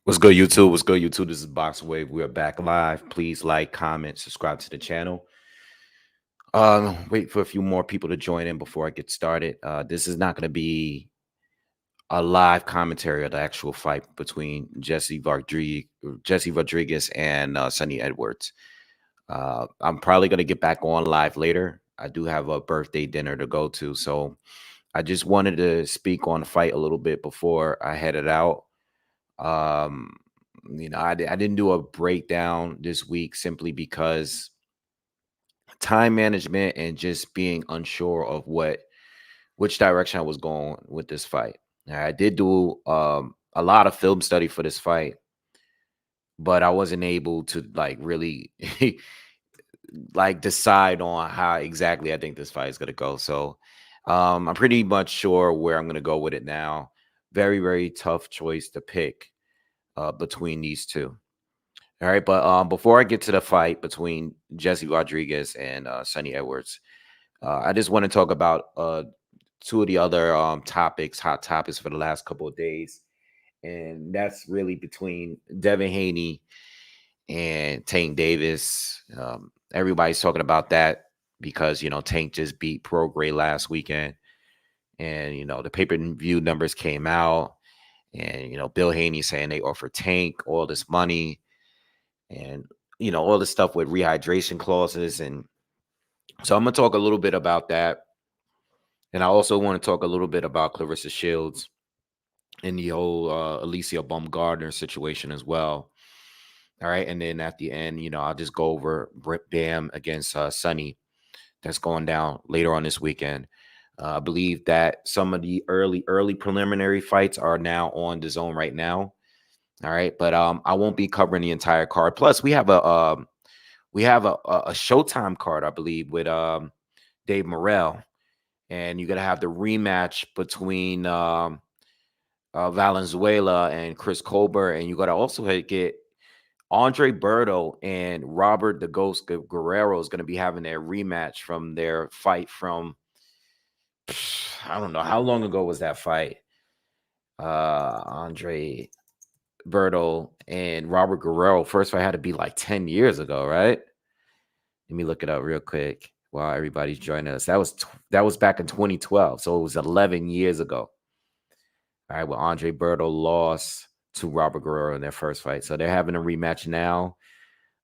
What's good, YouTube? What's good, YouTube? This is Boxingwave. We are back live. Please like, comment, subscribe to the channel. Wait for a few more people to join in before I get started. This is not going to be a live commentary of the actual fight between Jesse Rodriguez and Sonny Edwards. I'm probably going to get back on live later. I do have a birthday dinner to go to, so I just wanted to speak on the fight a little bit before I headed out. Um, I didn't do a breakdown this week simply because time management and just being unsure of which direction I was going with this fight. I did do a lot of film study for this fight, but I wasn't able to like really like decide on how exactly I think this fight is gonna go. So I'm pretty much sure where I'm gonna go with it now. Very, very tough choice to pick between these two. All right, but before I get to the fight between Jesse Rodriguez and Sonny Edwards, I just want to talk about two of the other hot topics for the last couple of days, and that's really between Devin Haney and Tank Davis. Everybody's talking about that because Tank just beat Pro Gray last weekend, and the pay-per-view numbers came out, and Bill Haney saying they offered Tank all this money and all this stuff with rehydration clauses. And so I'm gonna talk a little bit about that, and I also want to talk a little bit about Claressa Shields and the whole Alicia Bumgardner situation as well. All right, and then at the end, I'll just go over Bam against Sonny. That's going down later on this weekend. I believe that some of the early preliminary fights are now on dazn right now. All right, but I won't be covering the entire card. Plus, we have a Showtime card, I believe, with Dave Morrell, and you're gonna have the rematch between Valenzuela and Chris Colbert, and you gotta also get Andre Berto and Robert the Ghost Guerrero is gonna be having their rematch from their fight from I don't know how long ago was that fight. Andre Berto and Robert Guerrero first fight had to be like 10 years ago, right? Let me look it up real quick while everybody's joining us. That was back in 2012, so it was 11 years ago. All right, well, Andre Berto lost to Robert Guerrero in their first fight, so they're having a rematch now.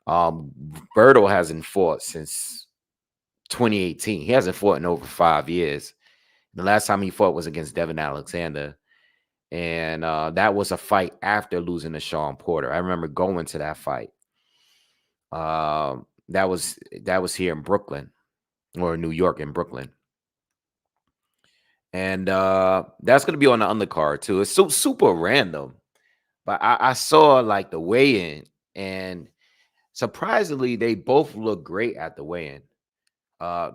Berto hasn't fought since 2018. He hasn't fought in over 5 years. The last time he fought was against Devin Alexander, and that was a fight after losing to Sean Porter. I remember going to that fight. That was here in Brooklyn or New York in Brooklyn. And that's gonna be on the undercard too. It's so super random. But I saw like the weigh-in, and surprisingly, they both look great at the weigh-in.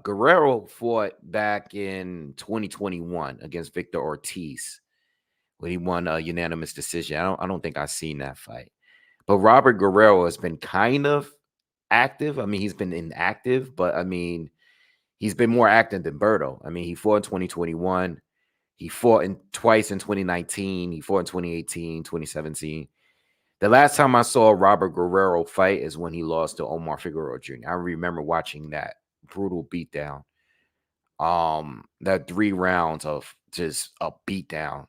Guerrero fought back in 2021 against Victor Ortiz, where he won a unanimous decision. I don't think I've seen that fight. But Robert Guerrero has been kind of active. I mean, he's been inactive, but I mean, he's been more active than Berto. I mean, he fought in 2021. He fought twice in 2019. He fought in 2018, 2017. The last time I saw Robert Guerrero fight is when he lost to Omar Figueroa Jr. I remember watching that brutal beatdown. That 3 rounds of just a beatdown.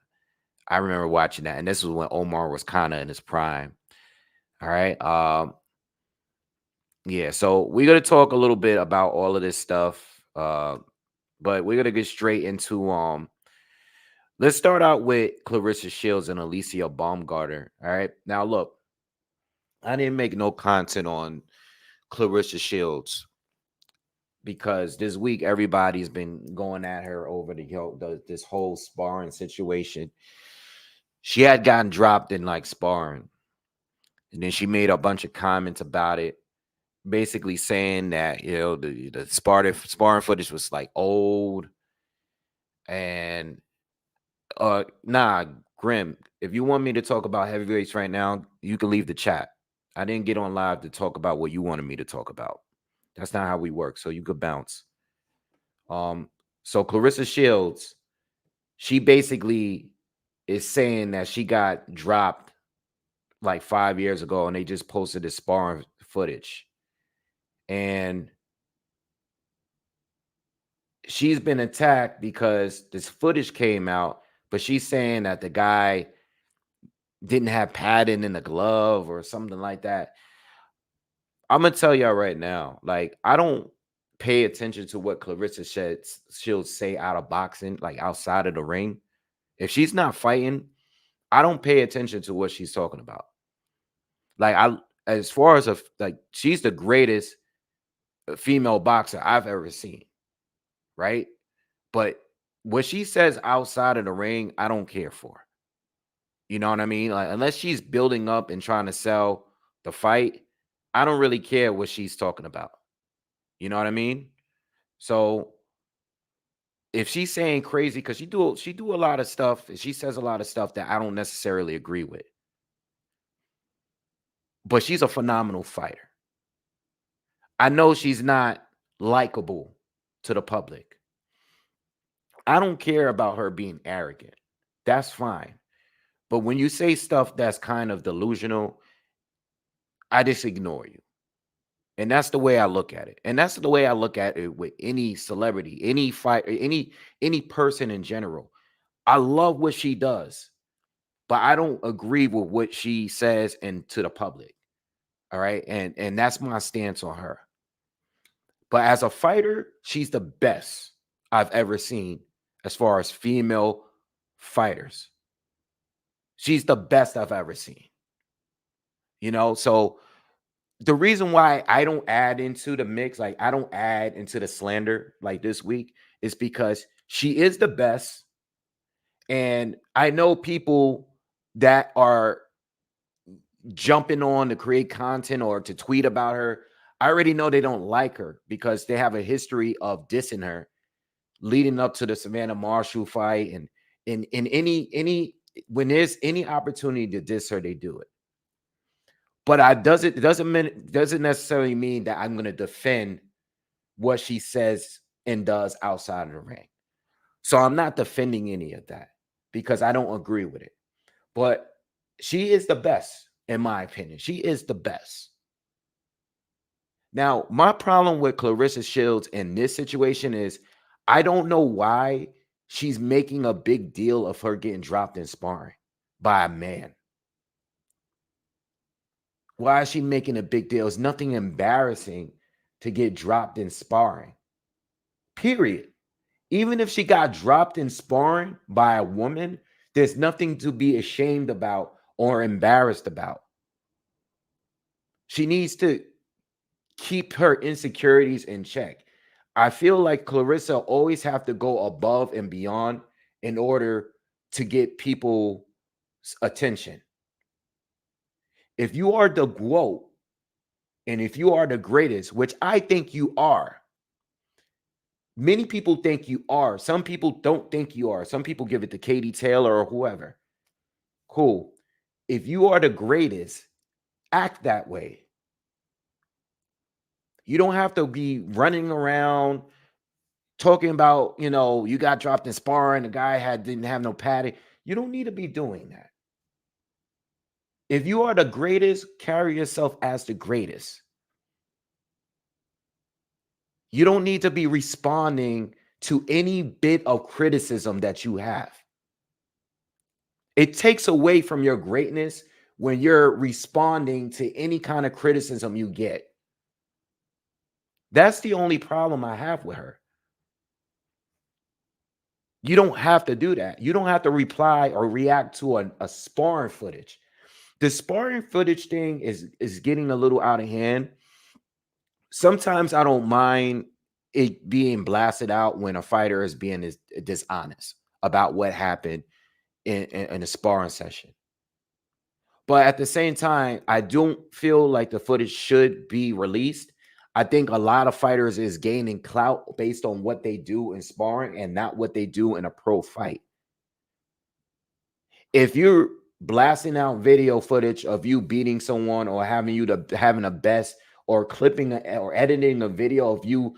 I remember watching that, and this was when Omar was kind of in his prime. All right. Yeah, so we're gonna talk a little bit about all of this stuff. But we're gonna get straight into let's start out with Claressa Shields and Alicia Baumgartner. All right. Now look, I didn't make no content on Claressa Shields because this week everybody's been going at her over this whole sparring situation. She had gotten dropped in like sparring, and then she made a bunch of comments about it, basically saying that the sparring footage was like old. And nah, Grim, if you want me to talk about heavyweights right now, you can leave the chat. I didn't get on live to talk about what you wanted me to talk about. That's not how we work, so you could bounce. So Claressa Shields, she basically is saying that she got dropped like 5 years ago, and they just posted this sparring footage. And she's been attacked because this footage came out, but she's saying that the guy didn't have padding in the glove or something like that. I'm gonna tell y'all right now, like, I don't pay attention to what Shields say out of boxing, like outside of the ring. If she's not fighting, I don't pay attention to what she's talking about. Like, as far as like, she's the greatest female boxer I've ever seen, right? But what she says outside of the ring, I don't care for. You know what I mean? Like, unless she's building up and trying to sell the fight, I don't really care what she's talking about. You know what I mean? So if she's saying crazy, because she do a lot of stuff, and she says a lot of stuff that I don't necessarily agree with. But she's a phenomenal fighter. I know she's not likable to the public. I don't care about her being arrogant. That's fine. But when you say stuff that's kind of delusional, I just ignore you. And that's the way I look at it. And that's the way I look at it with any celebrity, any fight, any person in general. I love what she does, but I don't agree with what she says and to the public. All right. And that's my stance on her. But as a fighter, she's the best I've ever seen as far as female fighters. She's the best I've ever seen. You know, so the reason why I don't add into the mix, like I don't add into the slander like this week, is because she is the best. And I know people that are jumping on to create content or to tweet about her. I already know they don't like her because they have a history of dissing her leading up to the Savannah Marshall fight. And in any when there's any opportunity to diss her, they do it. But it doesn't necessarily mean that I'm going to defend what she says and does outside of the ring. So I'm not defending any of that because I don't agree with it. But she is the best, in my opinion. She is the best. Now, my problem with Claressa Shields in this situation is I don't know why she's making a big deal of her getting dropped in sparring by a man. Why is she making a big deal? It's nothing embarrassing to get dropped in sparring. Period. Even if she got dropped in sparring by a woman, there's nothing to be ashamed about or embarrassed about. She needs to keep her insecurities in check. I feel like Claressa always have to go above and beyond in order to get people's attention. If you are the GOAT and if you are the greatest, which I think you are, many people think you are. Some people don't think you are. Some people give it to Katie Taylor or whoever. Cool. If you are the greatest, act that way. You don't have to be running around talking about, you got dropped in sparring, the guy didn't have no padding. You don't need to be doing that. If you are the greatest, carry yourself as the greatest. You don't need to be responding to any bit of criticism that you have. It takes away from your greatness when you're responding to any kind of criticism you get. That's the only problem I have with her. You don't have to do that. You don't have to reply or react to a sparring footage. The sparring footage thing is getting a little out of hand. Sometimes I don't mind it being blasted out when a fighter is being dishonest about what happened in a sparring session. But at the same time, I don't feel like the footage should be released. I think a lot of fighters is gaining clout based on what they do in sparring and not what they do in a pro fight. If you're blasting out video footage of you beating someone or having a best or clipping or editing a video of you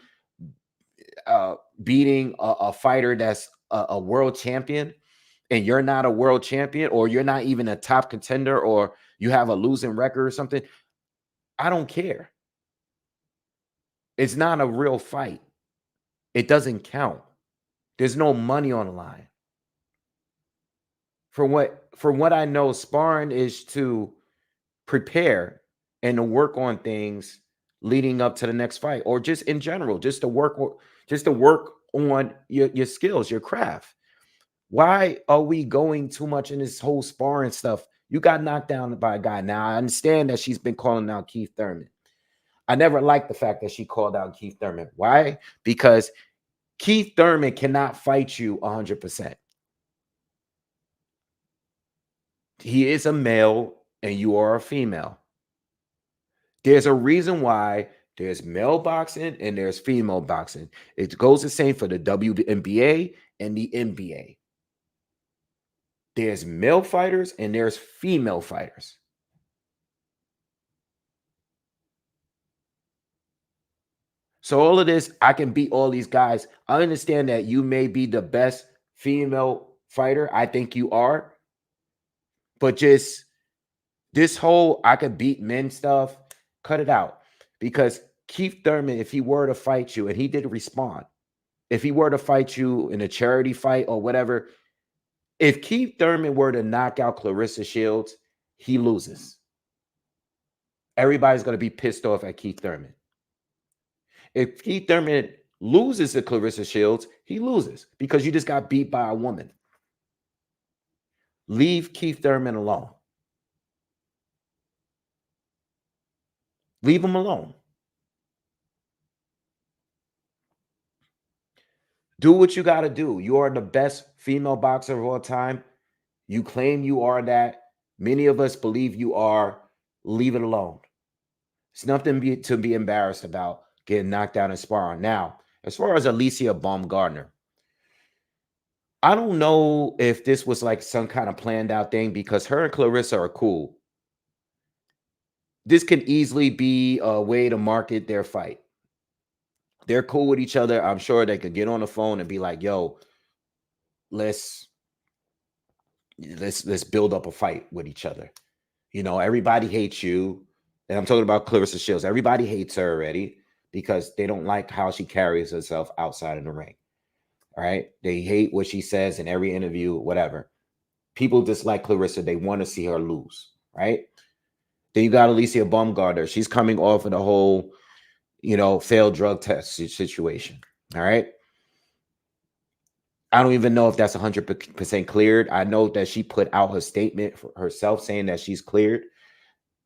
beating a fighter that's a world champion, and you're not a world champion, or you're not even a top contender, or You have a losing record or something. I don't care. It's not a real fight. It doesn't count. There's no money on the line. From what I know, sparring is to prepare and to work on things leading up to the next fight, or just in general, just to work on your skills, your craft. Why are we going too much in this whole sparring stuff? You got knocked down by a guy. Now, I understand that she's been calling out Keith Thurman. I never liked the fact that she called out Keith Thurman. Why? Because Keith Thurman cannot fight you 100%. He is a male and you are a female. There's a reason why there's male boxing and there's female boxing. It goes the same for the WNBA and the NBA. There's male fighters and there's female fighters. So all of this, I can beat all these guys. I understand that you may be the best female fighter. I think you are. But just this whole I could beat men stuff, cut it out. Because Keith Thurman, if he were to fight you, and he did respond, if he were to fight you in a charity fight or whatever, if Keith Thurman were to knock out Claressa Shields, he loses. Everybody's going to be pissed off at Keith Thurman. If Keith Thurman loses to Claressa Shields, he loses because you just got beat by a woman. Leave Keith Thurman alone. Leave him alone. Do what you got to do. You are the best female boxer of all time. You claim you are that. Many of us believe you are. Leave it alone. It's nothing to be embarrassed about getting knocked out in sparring. Now, as far as Alicia Bumgardner, I don't know if this was like some kind of planned out thing because her and Claressa are cool. This can easily be a way to market their fight. They're cool with each other. I'm sure they could get on the phone and be like, yo, let's build up a fight with each other. You know, everybody hates you. And I'm talking about Claressa Shields. Everybody hates her already because they don't like how she carries herself outside of the ring. All right. They hate what she says in every interview, whatever. People dislike Claressa. They want to see her lose. Right. Then you got Alicia Bumgardner. She's coming off of the whole, failed drug test situation. All right. I don't even know if that's 100% cleared. I know that she put out her statement for herself saying that she's cleared.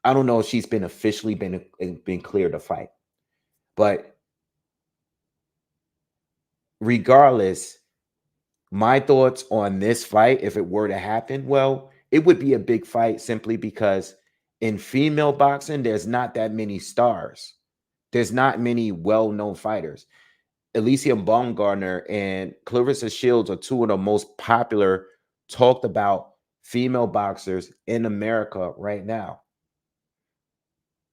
I don't know if she's been officially been cleared to fight. But regardless, my thoughts on this fight, if it were to happen, well, it would be a big fight simply because in female boxing, there's not that many stars. There's not many well-known fighters. Alicia Bumgardner and Claressa Shields are two of the most popular, talked about female boxers in America right now.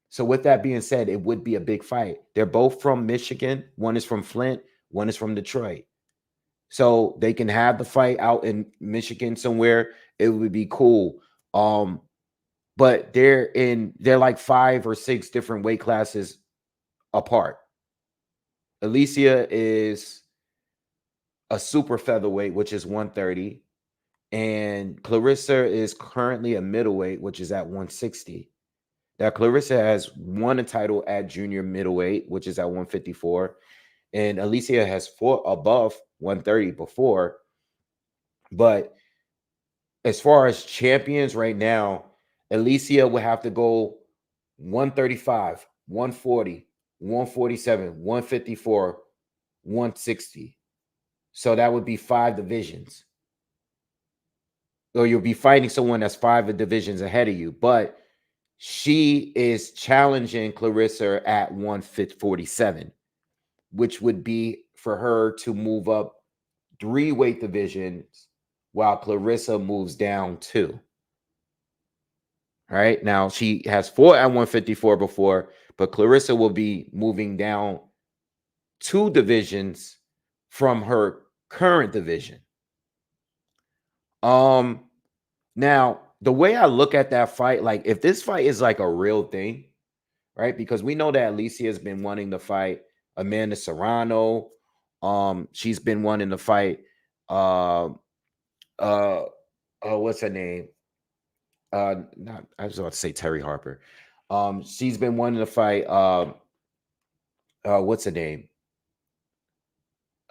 So with that being said, it would be a big fight. They're both from Michigan. One is from Flint. One is from Detroit. So they can have the fight out in Michigan somewhere. It would be cool. But they're like 5 or 6 different weight classes apart. Alicia is a super featherweight, which is 130. And Claressa is currently a middleweight, which is at 160. Now, Claressa has won a title at junior middleweight, which is at 154. And Alicia has fought above 130 before. But as far as champions right now, Alicia would have to go 135, 140, 147, 154, 160. So that would be 5 divisions. Or you'll be fighting someone that's 5 divisions ahead of you. But she is challenging Claressa at 147, which would be for her to move up 3 weight divisions while Claressa moves down 2. All right. Now, she has fought at 154 before, but Claressa will be moving down 2 divisions from her current division. Now, the way I look at that fight, like if this fight is like a real thing, right? Because we know that Alicia has been wanting to fight Amanda Serrano. She's been wanting to fight um what's her name? Not I was about to say Terry Harper. She's been wanting to fight what's her name?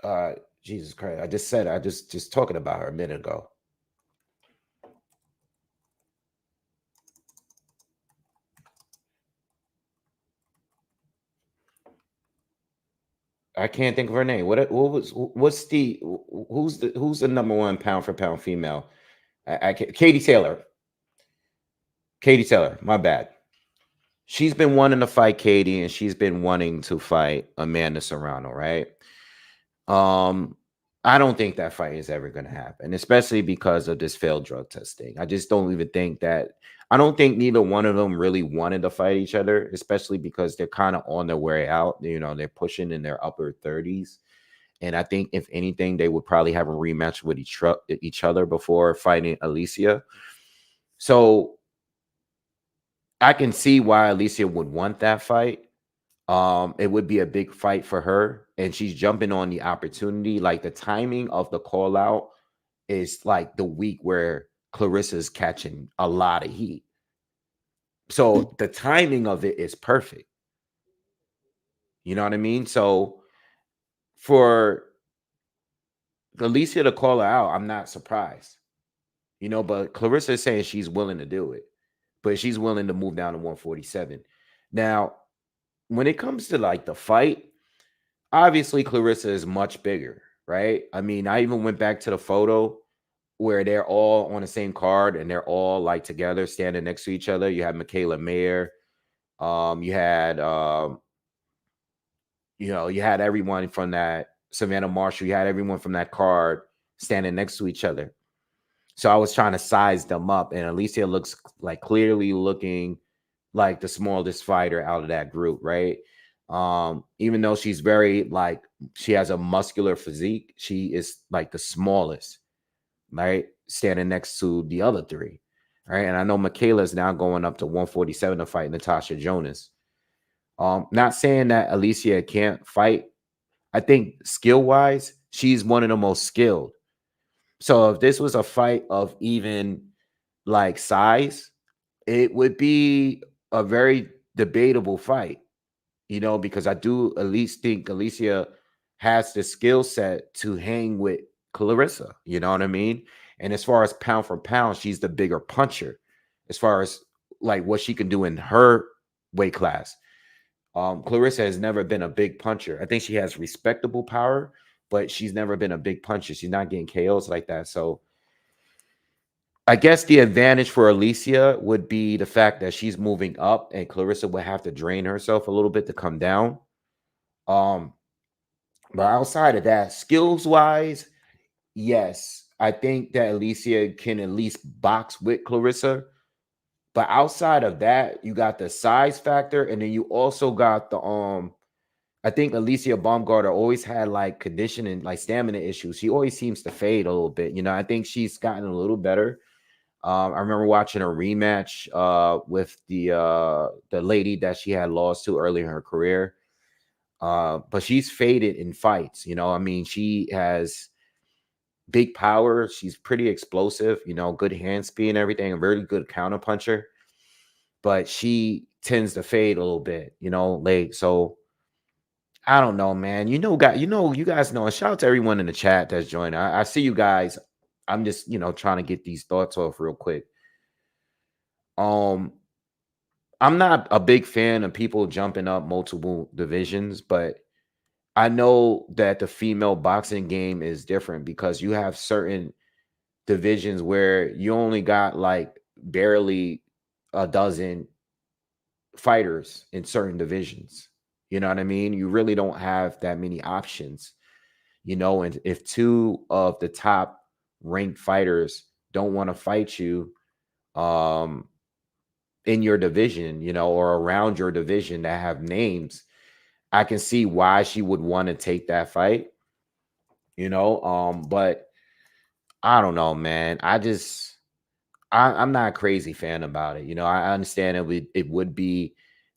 Uh Jesus Christ. I just said I just talking about her a minute ago. I can't think of her name. Who's the number one pound for pound female? I can't, Katie Taylor. Katie Taylor, my bad. She's been wanting to fight Katie and she's been wanting to fight Amanda Serrano, right? Um, I don't think that fight is ever going to happen, especially because of this failed drug testing. I just don't even think that. I don't think neither one of them really wanted to fight each other, especially because they're kind of on their way out. They're pushing in their upper 30s. And I think if anything, they would probably have a rematch with each other before fighting Alicia. So I can see why Alicia would want that fight. It would be a big fight for her, and she's jumping on the opportunity. Like the timing of the call out is like the week where Clarissa's catching a lot of heat. So the timing of it is perfect. You know what I mean? So for Alicia to call her out, I'm not surprised. But Clarissa is saying she's willing to do it, but she's willing to move down to 147. Now, when it comes to like the fight, obviously Clarissa is much bigger, right? I mean, I even went back to the photo where they're all on the same card and they're all like together standing next to each other. You had Michaela Mayer, you had you had everyone from that Savannah Marshall, you had everyone from that card standing next to each other. So I was trying to size them up, and Alicia looks like clearly looking like the smallest fighter out of that group, right? Even though she's very like she has a muscular physique, she is like the smallest, right? Standing next to the other three, right? And I know Michaela is now going up to 147 to fight Natasha Jonas. Not saying that Alicia can't fight. I think skill wise, she's one of the most skilled. So if this was a fight of even like size, it would be a very debatable fight, because I do at least think Alicia has the skill set to hang with Clarissa. You know what I mean? And as far as pound for pound, she's the bigger puncher as far as like what she can do in her weight class. Clarissa has never been a big puncher. I think she has respectable power, but she's never been a big puncher. She's not getting KOs like that. So I guess the advantage for Alicia would be the fact that she's moving up and Clarissa would have to drain herself a little bit to come down. Um, but outside of that, skills wise, yes, I think that Alicia can at least box with Clarissa. But outside of that, you got the size factor, and then you also got the I think Alicia Bumgardner always had like conditioning, like stamina issues. She always seems to fade a little bit. I think she's gotten a little better. I remember watching a rematch with the lady that she had lost to early in her career. But she's faded in fights. I mean, she has big power. She's pretty explosive. Good hand speed and everything. A very good counter puncher. But she tends to fade a little bit. Late. So I don't know, man. You guys know. And shout out to everyone in the chat that's joined. I see you guys. I'm just trying to get these thoughts off real quick. I'm not a big fan of people jumping up multiple divisions, but I know that the female boxing game is different because you have certain divisions where you only got like barely a dozen fighters in certain divisions. You know what I mean? You really don't have that many options, and if two of the top ranked fighters don't want to fight you, in your division, or around your division that have names, I can see why she would want to take that fight, but I don't know, man. I'm not a crazy fan about it. I understand it would be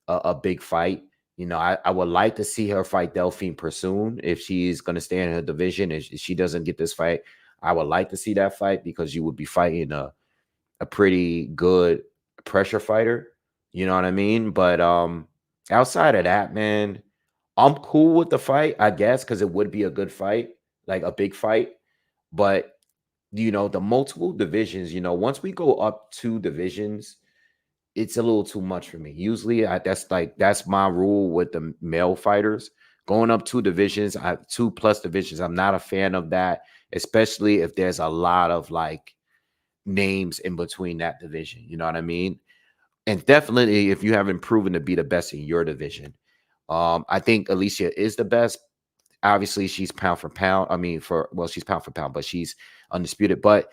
a big fight. I would like to see her fight Delphine Pursoon if she's going to stay in her division. If she doesn't get this fight, I would like to see that fight because you would be fighting a pretty good pressure fighter. You know what I mean? But outside of that, man, I'm cool with the fight, I guess, because it would be a good fight, like a big fight. But the multiple divisions, once we go up two divisions, it's a little too much for me. Usually, that's my rule with the male fighters. Going up two divisions, I have two plus divisions. I'm not a fan of that, especially if there's a lot of like names in between that division. You know what I mean? And definitely, if you haven't proven to be the best in your division, I think Alicia is the best. Obviously, she's pound for pound. I mean, she's pound for pound, but she's undisputed. But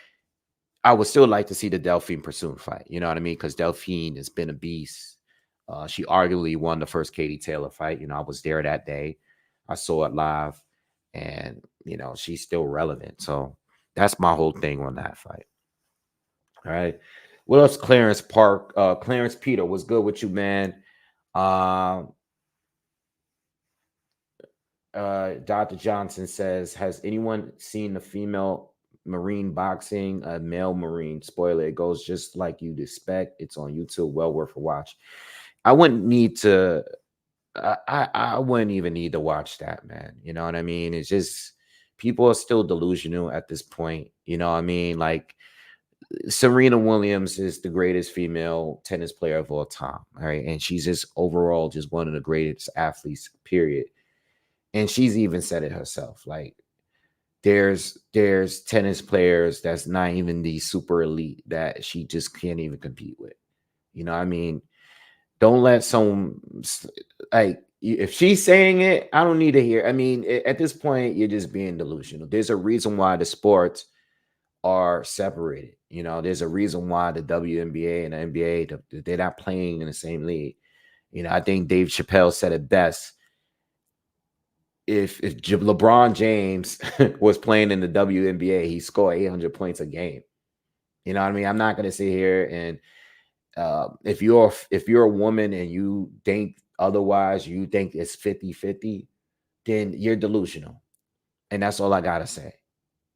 I would still like to see the Delphine Pursuit fight. You know what I mean? Because Delphine has been a beast. She arguably won the first Katie Taylor fight. I was there that day. I saw it live, and she's still relevant. So that's my whole thing on that fight. All right. What else? Clarence Peter, what's good with you, man? Uh, Dr. Johnson says, has anyone seen the female Marine boxing, a male Marine? Spoiler, it goes just like you'd expect. It's on YouTube, well worth a watch. I wouldn't need to, I wouldn't even need to watch that, man. You know what I mean? It's just people are still delusional at this point. You know what I mean? Like Serena Williams is the greatest female tennis player of all time. All right. And she's just overall just one of the greatest athletes, period. And she's even said it herself. Like there's tennis players that's not even the super elite that she just can't even compete with. You know what I mean? Don't let some like if she's saying it, I don't need to hear. I mean, at this point, you're just being delusional. There's a reason why the sports are separated. There's a reason why the WNBA and the NBA they're not playing in the same league. I think Dave Chappelle said it best. If LeBron James was playing in the WNBA, he scored 800 points a game. You know what I mean? I'm not going to sit here and if you're a woman and you think otherwise, you think it's 50-50, then you're delusional. And that's all I got to say.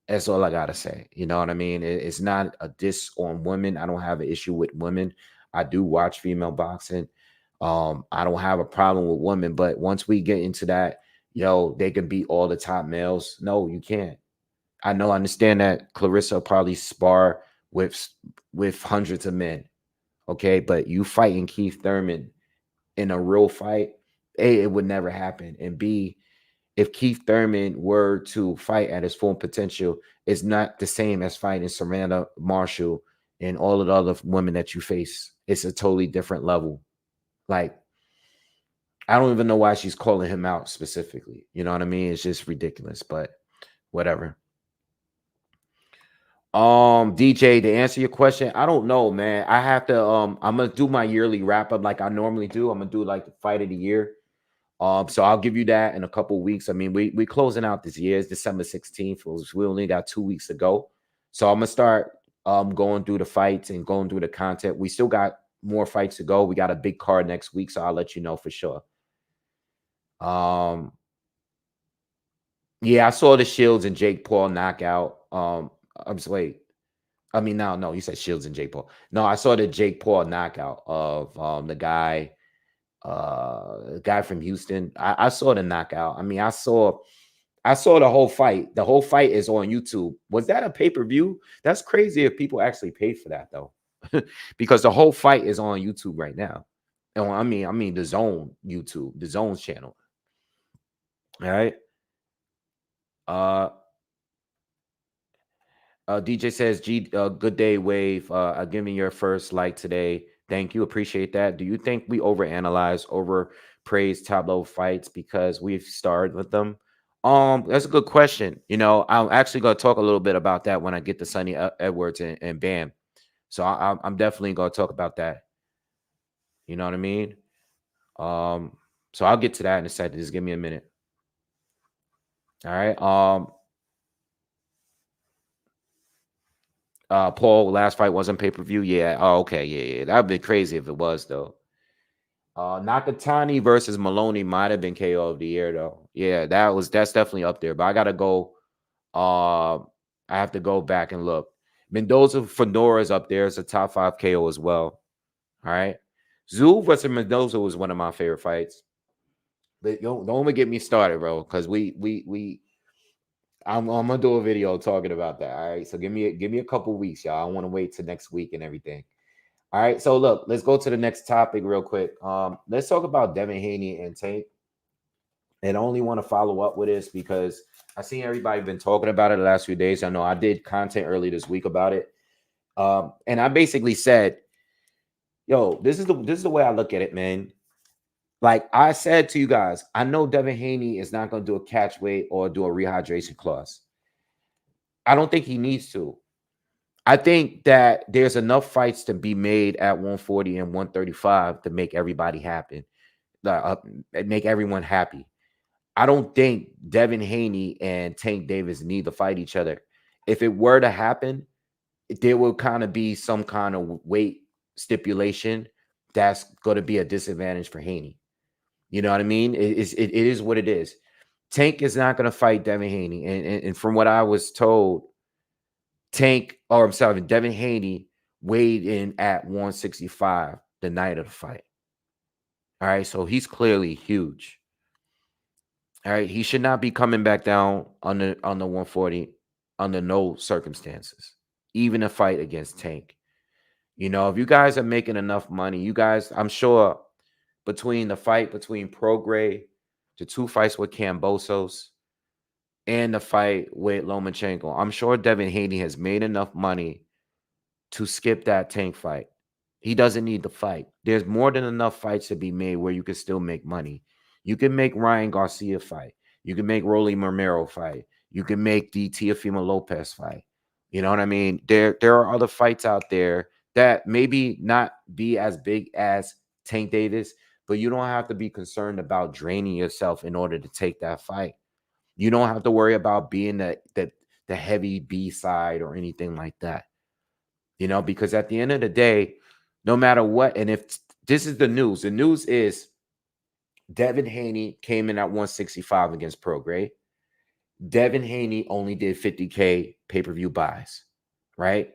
That's all I got to say. You know what I mean? It's not a diss on women. I don't have an issue with women. I do watch female boxing. I don't have a problem with women, but once we get into that, they can beat all the top males. No, you can't. I understand that Claressa probably spar with hundreds of men. Okay, but you fighting Keith Thurman in a real fight, A, it would never happen. And B, if Keith Thurman were to fight at his full potential, it's not the same as fighting Savannah Marshall and all of the other women that you face. It's a totally different level. Like, I don't even know why she's calling him out specifically. You know what I mean? It's just ridiculous, but whatever. DJ, to answer your question, I don't know, man. I have to I'm gonna do my yearly wrap up like I normally do. I'm gonna do like the fight of the year. So I'll give you that in a couple weeks. I mean, we closing out this year. It's December 16th. We only got 2 weeks to go. So I'm gonna start going through the fights and going through the content. We still got more fights to go. We got a big card next week, so I'll let you know for sure. Yeah, I saw the Shields and Jake Paul knockout. I'm just wait. I mean, no, you said Shields and Jake Paul. No, I saw the Jake Paul knockout of the guy from Houston. I saw the knockout. I mean, I saw the whole fight. The whole fight is on YouTube. Was that a pay-per-view? That's crazy if people actually paid for that though. Because the whole fight is on YouTube right now. And I mean the Zone YouTube, the Zone's channel. All right. Uh DJ says, good day, Wave. Give me your first like today. Thank you. Appreciate that. Do you think we overanalyze, overpraise Tableau fights because we've started with them? That's a good question. I'm actually going to talk a little bit about that when I get to Sonny Edwards and Bam. So I'm definitely going to talk about that. You know what I mean? So I'll get to that in a second. Just give me a minute. All right. Paul last fight wasn't pay-per-view. Yeah. Oh, okay. Yeah. That'd be crazy if it was though. Nakatani versus Maloney might have been KO of the year though. Yeah, that's definitely up there. But I gotta go. I have to go back and look. Mendoza Fedora's up there. It's a top 5 KO as well. All right. Zoo versus Mendoza was one of my favorite fights. But don't even get me started, bro. Because I'm gonna do a video talking about that. All right. So give me a couple weeks, y'all. I want to wait till next week and everything. All right. So look, let's go to the next topic real quick. Let's talk about Devin Haney and Tank. And I only want to follow up with this because I seen everybody been talking about it the last few days. I know I did content early this week about it. And I basically said, yo, this is the way I look at it, man. Like I said to you guys, I know Devin Haney is not going to do a catch weight or do a rehydration clause. I don't think he needs to. I think that there's enough fights to be made at 140 and 135 to make everybody happy, make everyone happy. I don't think Devin Haney and Tank Davis need to fight each other. If it were to happen, there will kind of be some kind of weight stipulation that's going to be a disadvantage for Haney. You know what I mean? It is what it is. Tank is not going to fight Devin Haney. And from what I was told, Devin Haney weighed in at 165 the night of the fight. All right. So he's clearly huge. All right. He should not be coming back down on the 140 under no circumstances, even a fight against Tank. You know, if you guys are making enough money, you guys, I'm sure between the fight between Prograis, the 2 fights with Kambosos, and the fight with Lomachenko, I'm sure Devin Haney has made enough money to skip that Tank fight. He doesn't need the fight. There's more than enough fights to be made where you can still make money. You can make Ryan Garcia fight. You can make Rolly Romero fight. You can make the Teofimo Lopez fight. You know what I mean? There are other fights out there that maybe not be as big as Tank Davis, but you don't have to be concerned about draining yourself in order to take that fight. You don't have to worry about being the heavy B side or anything like that. You know, because at the end of the day, no matter what, and if this is the news is Devin Haney came in at 165 against Prograis. Devin Haney only did 50K pay-per-view buys, right?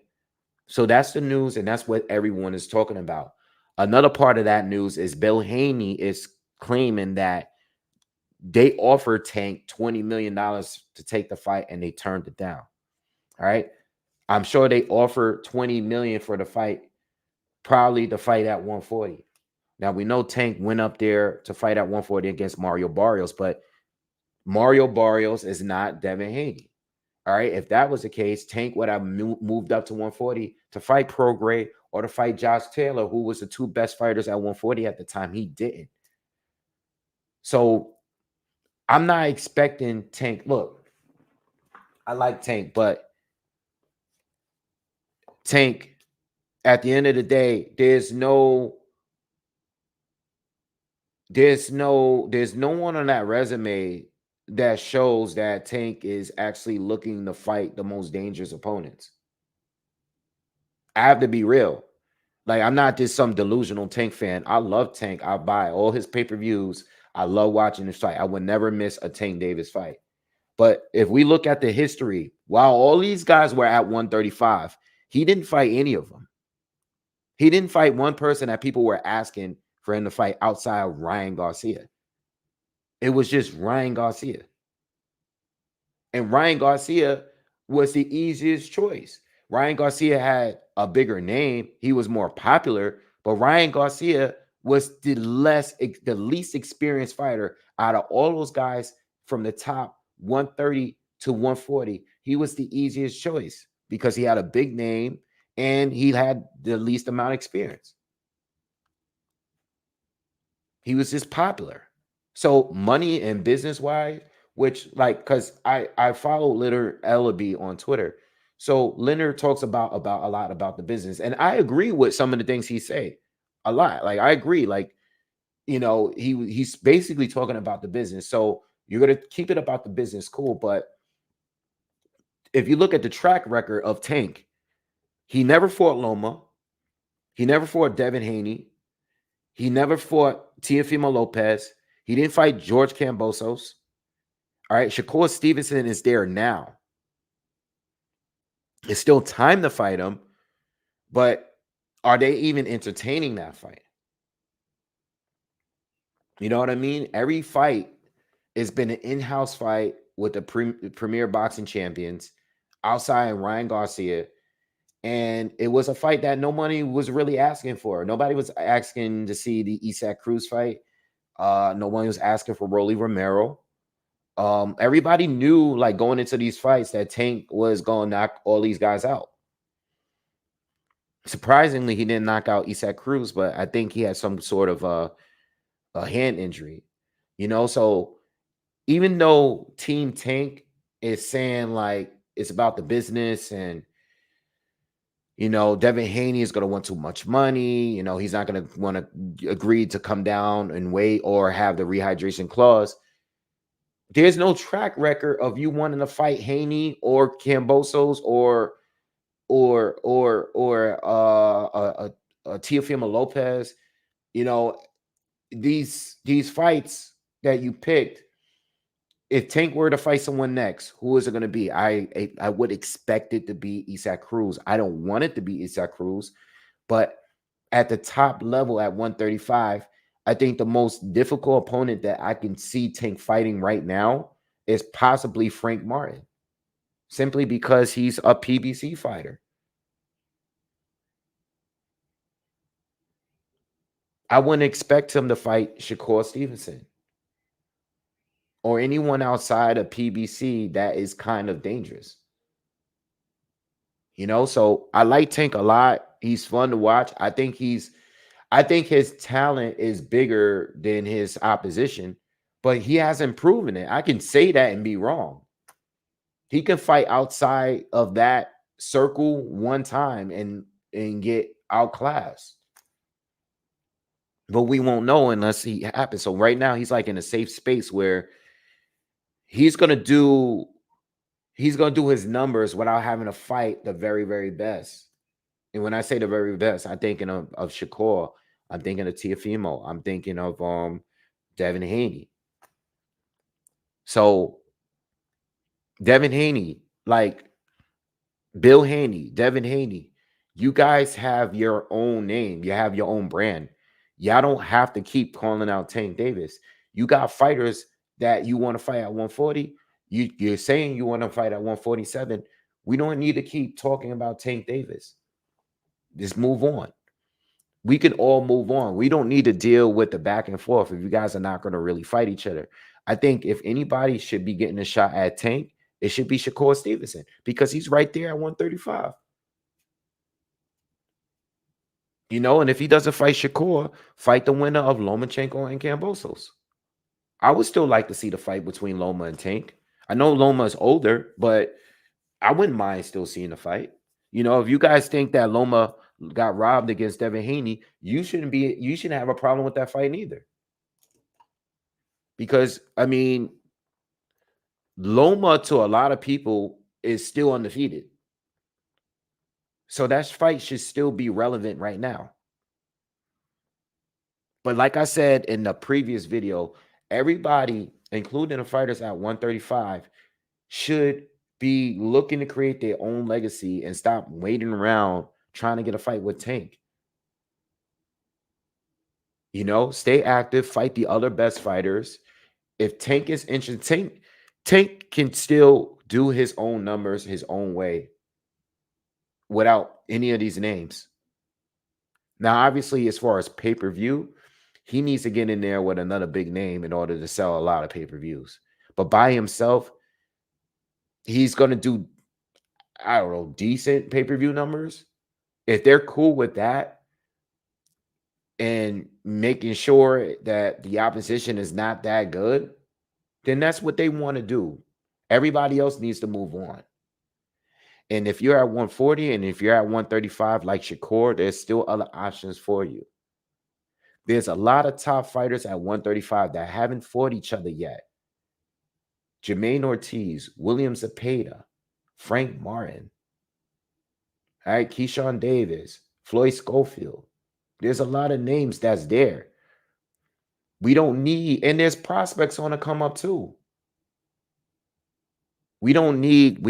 So that's the news, and that's what everyone is talking about. Another part of that news is Bill Haney is claiming that they offered Tank $20 million to take the fight, and they turned it down. All right. I'm sure they offered $20 million for the fight, probably the fight at 140. Now, we know Tank went up there to fight at 140 against Mario Barrios, but Mario Barrios is not Devin Haney. All right. If that was the case, Tank would have moved up to 140 to fight Prograis or to fight Josh Taylor, who was the 2 best fighters at 140 at the time. He didn't. So I'm not expecting Tank. Look, I like Tank, but Tank, at the end of the day, there's no one on that resume that shows that Tank is actually looking to fight the most dangerous opponents. I have to be real. Like, I'm not just some delusional Tank fan. I love Tank. I buy all his pay-per-views. I love watching his fight. I would never miss a Tank Davis fight. But if we look at the history, while all these guys were at 135, he didn't fight any of them. He didn't fight one person that people were asking for him to fight outside of Ryan Garcia. It was just Ryan Garcia. And Ryan Garcia was the easiest choice. Ryan Garcia had a bigger name. He was more popular, but Ryan Garcia was the least experienced fighter out of all those guys from the top 130 to 140. He was the easiest choice because he had a big name and he had the least amount of experience. He was just popular. So money and business wise, which like, cause I follow Leonard Ellaby on Twitter. So Leonard talks about a lot about the business, and I agree with some of the things he say a lot. Like I agree, like you know, he's basically talking about the business. So you're gonna keep it about the business, cool. But if you look at the track record of Tank, He never fought Loma. He never fought Devin Haney. He never fought Teofimo Lopez. He didn't fight George Kambosos. All right, Shakur Stevenson is there now. It's still time to fight him, but are they even entertaining that fight? You know what I mean? Every fight has been an in-house fight with the premier boxing champions outside Ryan Garcia. And it was a fight that nobody was really asking for. Nobody was asking to see the Isaac Cruz fight. No one was asking for Rolly Romero. Everybody knew, like, going into these fights, that Tank was going to knock all these guys out. Surprisingly, he didn't knock out Isaac Cruz, but I think he had some sort of a hand injury. You know, so even though Team Tank is saying, like, it's about the business and, you know, Devin Haney is going to want too much money. You know, he's not going to want to agree to come down and wait or have the rehydration clause. There's no track record of you wanting to fight Haney or Kambosos or Teofimo Lopez. You know, these fights that you picked, if Tank were to fight someone next, who is it going to be? I would expect it to be Isaac Cruz. I don't want it to be Isaac Cruz, but at the top level at 135, I think the most difficult opponent that I can see Tank fighting right now is possibly Frank Martin, simply because he's a PBC fighter. I wouldn't expect him to fight Shakur Stevenson or anyone outside of PBC that is kind of dangerous. You know, so I like Tank a lot. He's fun to watch. I think his talent is bigger than his opposition, but he hasn't proven it. I can say that and be wrong. He can fight outside of that circle one time and get outclassed. But we won't know unless he happens. So right now he's like in a safe space where he's gonna do his numbers without having to fight the very, very best. And when I say the very best, I'm thinking of Shakur. I'm thinking of Teofimo. I'm thinking of Devin Haney. So Devin Haney, like Bill Haney, Devin Haney, you guys have your own name. You have your own brand. Y'all don't have to keep calling out Tank Davis. You got fighters that you want to fight at 140. You're saying you want to fight at 147. We don't need to keep talking about Tank Davis. Just move on. We can all move on. We don't need to deal with the back and forth if you guys are not going to really fight each other. I think if anybody should be getting a shot at Tank, it should be Shakur Stevenson because he's right there at 135. You know, and if he doesn't fight Shakur, fight the winner of Lomachenko and Kambosos. I would still like to see the fight between Loma and Tank. I know Loma is older, but I wouldn't mind still seeing the fight. You know, if you guys think that Loma got robbed against Devin Haney, you shouldn't have a problem with that fight either. Because, I mean, Loma to a lot of people is still undefeated. So that fight should still be relevant right now. But like I said in the previous video, everybody, including the fighters at 135, should be looking to create their own legacy and stop waiting around trying to get a fight with Tank. You know, stay active, fight the other best fighters. If Tank is interested, Tank can still do his own numbers his own way without any of these names. Now, obviously, as far as pay-per-view, he needs to get in there with another big name in order to sell a lot of pay-per-views. But by himself, he's going to do, I don't know, decent pay-per-view numbers. If they're cool with that and making sure that the opposition is not that good, then that's what they want to do. Everybody else needs to move on. And if you're at 140 and if you're at 135 like Shakur, there's still other options for you. There's a lot of top fighters at 135 that haven't fought each other yet. Jermaine Ortiz, William Zepeda, Frank Martin. All right, Keyshawn Davis, Floyd Schofield. There's a lot of names that's there. We don't need, and there's prospects on to come up too. We don't need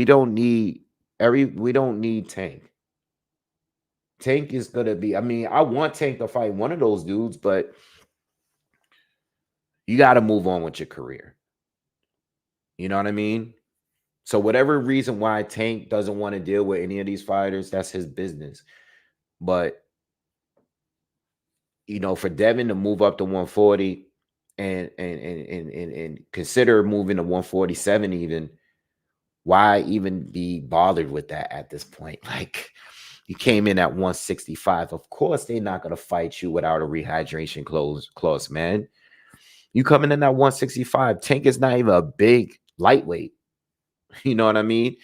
Tank. Tank is gonna be, I mean, I want Tank to fight one of those dudes, but you got to move on with your career. You know what I mean? So whatever reason why Tank doesn't want to deal with any of these fighters, that's his business. But you know, for Devin to move up to 140 and consider moving to 147 even, why even be bothered with that at this point? Like, you came in at 165. Of course, they're not going to fight you without a rehydration clause, man. You coming in at 165. Tank is not even a big lightweight. You know what I mean?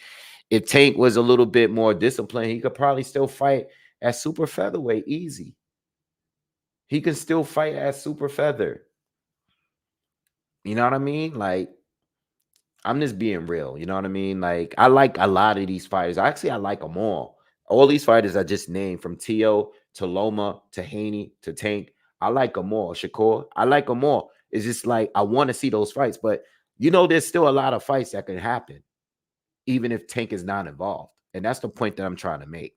If Tank was a little bit more disciplined, he could probably still fight at super featherweight easy. He can still fight at super feather. You know what I mean? Like, I'm just being real. You know what I mean? Like, I like a lot of these fighters. Actually, I like them all. All these fighters I just named, from Tio to Loma to Haney to Tank, I like them all. Shakur, I like them all. It's just like, I want to see those fights. But, you know, there's still a lot of fights that can happen, even if Tank is not involved. And that's the point that I'm trying to make.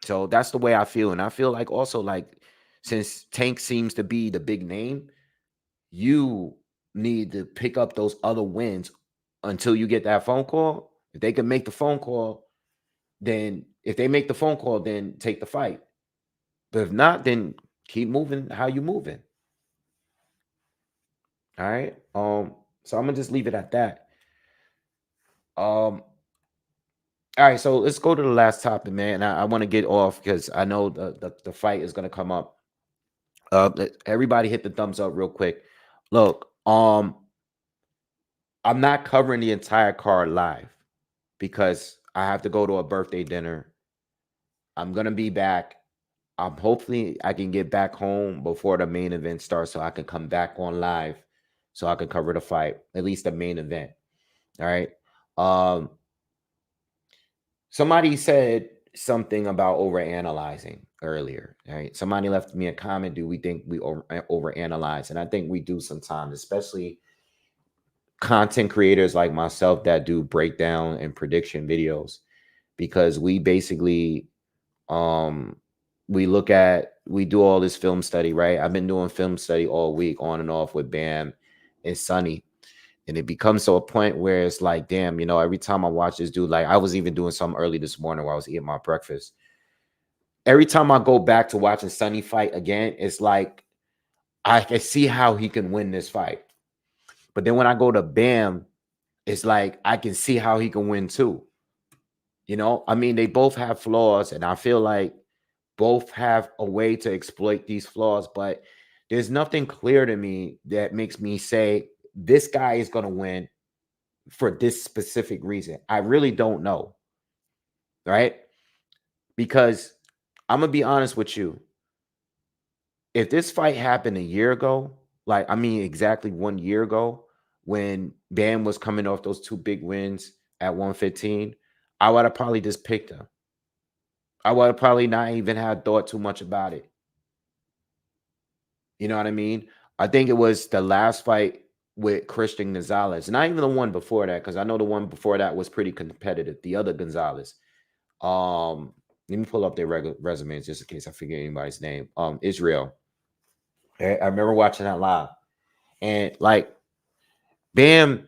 So that's the way I feel. And I feel like also, like, since Tank seems to be the big name, you need to pick up those other wins until you get that phone call. If they can make the phone call, then if they make the phone call, then take the fight. But if not, then keep moving how you moving. All right. So I'm gonna just leave it at that. All right, so let's go to the last topic, man. I want to get off because I know the fight is gonna come up. Everybody hit the thumbs up real quick. Look, I'm not covering the entire card live because I have to go to a birthday dinner. I'm gonna be back. Hopefully I can get back home before the main event starts, so I can come back on live, so I can cover the fight, at least the main event. All right. Um, Somebody said something about overanalyzing earlier. Right? Somebody left me a comment. Do we think we overanalyze? And I think we do sometimes, especially content creators like myself that do breakdown and prediction videos, because we basically we do all this film study, right? I've been doing film study all week on and off with Bam and Sonny. And it becomes to a point where it's like, damn, you know, every time I watch this dude, like I was even doing something early this morning while I was eating my breakfast. Every time I go back to watching Sonny fight again, it's like I can see how he can win this fight. But then when I go to Bam, it's like I can see how he can win too. You know, I mean, they both have flaws, and I feel like both have a way to exploit these flaws, but there's nothing clear to me that makes me say this guy is going to win for this specific reason. I really don't know, right? Because I'm going to be honest with you. If this fight happened a year ago, like, I mean, exactly 1 year ago, when Bam was coming off those two big wins at 115, I would have probably just picked him. I would have probably not even had thought too much about it. You know what I mean? I think it was the last fight with Christian Gonzalez, not even the one before that, because I know the one before that was pretty competitive. The other Gonzalez. Let me pull up their resumes just in case I forget anybody's name. Israel. I remember watching that live, and like Bam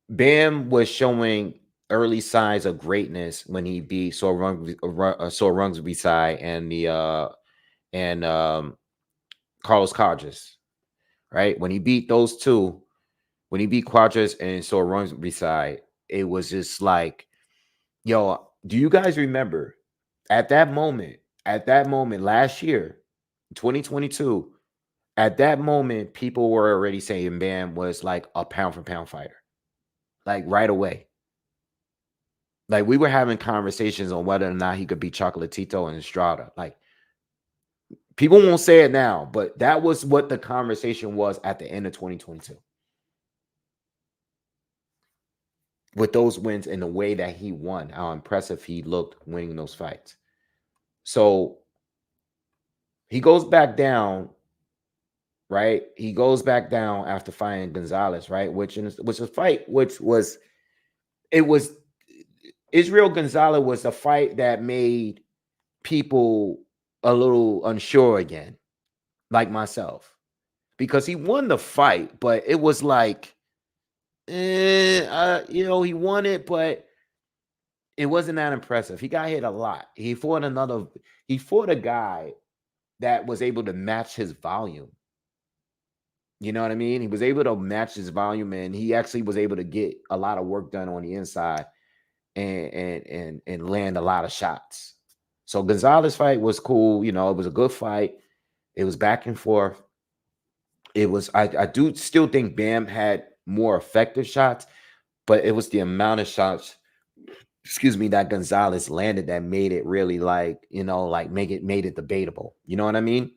was showing early signs of greatness when he beat Sorungsby and Carlos Carges, right? When he beat those two, when he beat Quadras and Sorungsby, it was just like, yo, do you guys remember at that moment last year, 2022, at that moment, people were already saying Bam was like a pound for pound fighter, like right away. Like, we were having conversations on whether or not he could beat Chocolatito and Estrada. Like, people won't say it now, but that was what the conversation was at the end of 2022. with those wins and the way that he won, how impressive he looked winning those fights. So he goes back down, right? He goes back down after fighting Gonzalez, right? Which was a fight, which was it was Israel Gonzalez was a fight that made people a little unsure again, like myself, because he won the fight, but it was like, he won it, but it wasn't that impressive. He got hit a lot. He fought a guy that was able to match his volume. You know what I mean? He was able to match his volume, and he actually was able to get a lot of work done on the inside and land a lot of shots. So Gonzalez fight was cool. It was a good fight. It was back and forth. It was I do still think Bam had more effective shots, but it was the amount of shots, that Gonzalez landed that made it really made it debatable. You know what I mean?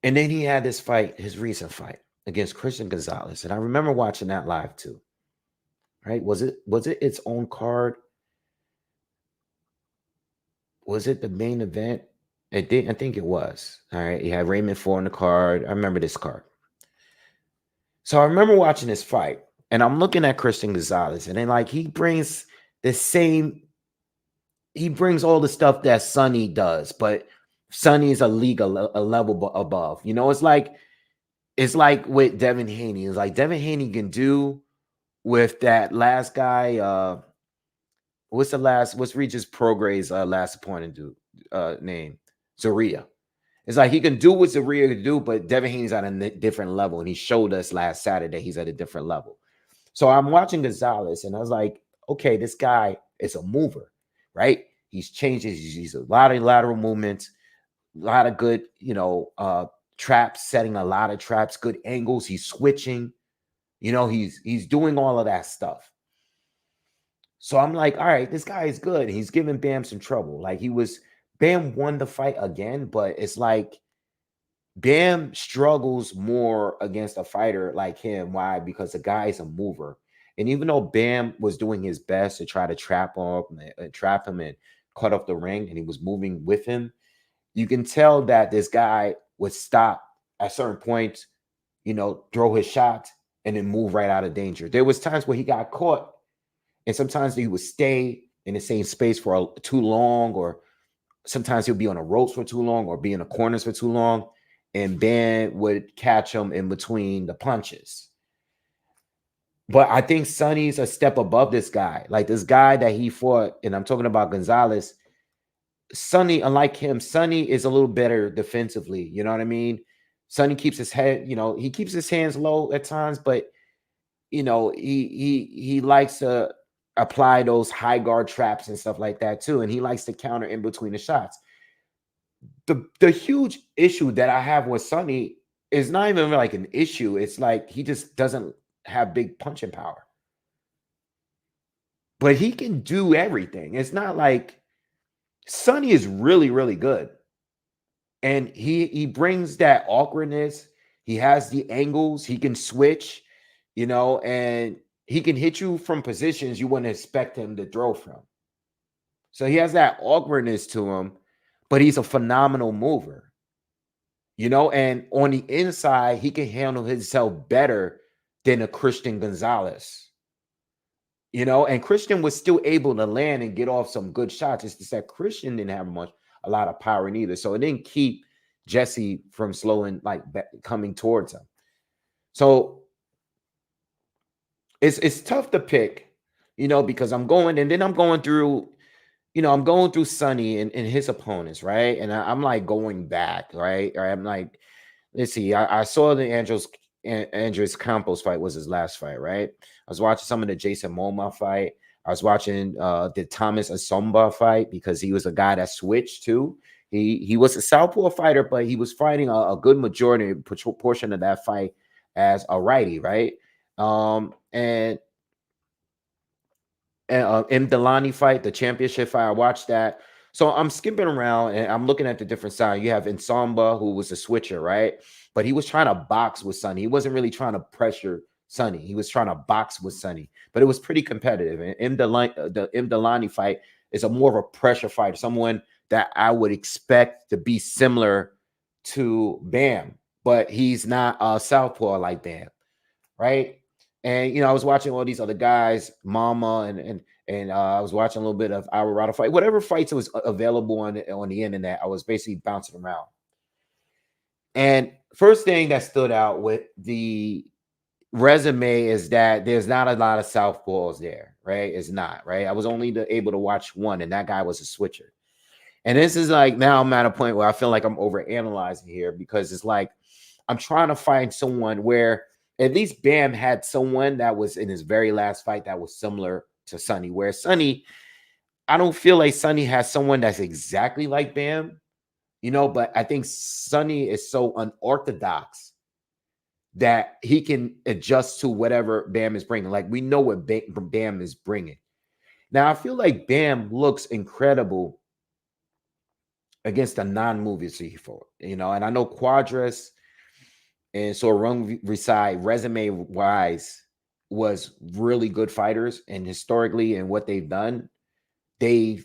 And then he had this fight, his recent fight against Christian Gonzalez. And I remember watching that live too. Right? Was it its own card? Was it the main event? I think it was. All right. He had Raymond Ford on the card. I remember this card. So I remember watching this fight, and I'm looking at Christian Gonzalez, and then he brings all the stuff that Sonny does, but Sonny is a league a level above. It's like with Devin Haney. It's like Devin Haney can do with that last guy. What's Regis Progray's last opponent name? Zaria. It's like he can do what Zaria can do, but Devin Haney's at a different level, and he showed us last Saturday he's at a different level. So I'm watching Gonzalez, and I was like, okay, this guy is a mover, right? He's changes. He's a lot of lateral movements, a lot of good, traps, setting a lot of traps, good angles. He's switching, he's doing all of that stuff. So I'm like, all right, this guy is good. He's giving Bam some trouble. Bam won the fight again, but it's like Bam struggles more against a fighter like him. Why? Because the guy is a mover. And even though Bam was doing his best to try to trap him and cut off the ring, and he was moving with him, you can tell that this guy would stop at certain points, throw his shot and then move right out of danger. There was times where he got caught, and sometimes he would stay in the same space for too long, or sometimes he'll be on the ropes for too long or be in the corners for too long, and Bam would catch him in between the punches. But I think Sonny's a step above this guy. Like this guy that he fought, and I'm talking about Gonzalez. Sonny, unlike him, Sonny is a little better defensively. You know what I mean? Sonny keeps his head, he keeps his hands low at times, but he likes to apply those high guard traps and stuff like that too, and he likes to counter in between the shots. The huge issue that I have with Sonny is not even like an issue. It's like he just doesn't have big punching power, but he can do everything. It's not like Sonny is really, really good, and he brings that awkwardness. He has the angles. He can switch, and he can hit you from positions you wouldn't expect him to throw from. So he has that awkwardness to him, but he's a phenomenal mover, and on the inside, he can handle himself better than a Christian Gonzalez, and Christian was still able to land and get off some good shots. It's just that Christian didn't have a lot of power neither. So it didn't keep Jesse from coming towards him. So it's tough to pick, because I'm going through, I'm going through Sonny and his opponents, right? And I'm like going back, right? Or I'm like, let's see, I saw the Andres Campos fight was his last fight, right? I was watching some of the Jason Momoa fight. I was watching the Thomas Asomba fight, because he was a guy that switched too. He was a southpaw fighter, but he was fighting a good majority portion of that fight as a righty, right? And M. Delani fight, the championship fight, I watched that. So I'm skipping around and I'm looking at the different side. You have Nsamba, who was a switcher, right? But he was trying to box with Sonny. He wasn't really trying to pressure Sonny. He was trying to box with Sonny, but it was pretty competitive. And the M. Delani fight is a more of a pressure fight, someone that I would expect to be similar to Bam, but he's not a southpaw like Bam, right? And I was watching all these other guys, Mama, and I was watching a little bit of Alvarado fight, whatever fights was available on the internet. I was basically bouncing around. And first thing that stood out with the resume is that there's not a lot of southpaws there, right? It's not, right? I was only able to watch one, and that guy was a switcher. And this is like, now I'm at a point where I feel like I'm overanalyzing here, because it's like I'm trying to find someone where at least Bam had someone that was in his very last fight that was similar to Sonny, where Sonny, I don't feel like Sonny has someone that's exactly like Bam, but I think Sonny is so unorthodox that he can adjust to whatever Bam is bringing. Like, we know what Bam is bringing. Now, I feel like Bam looks incredible against a non-movie C4, and I know Quadras and Sorung Visai, resume-wise, was really good fighters, and historically, and what they've done, they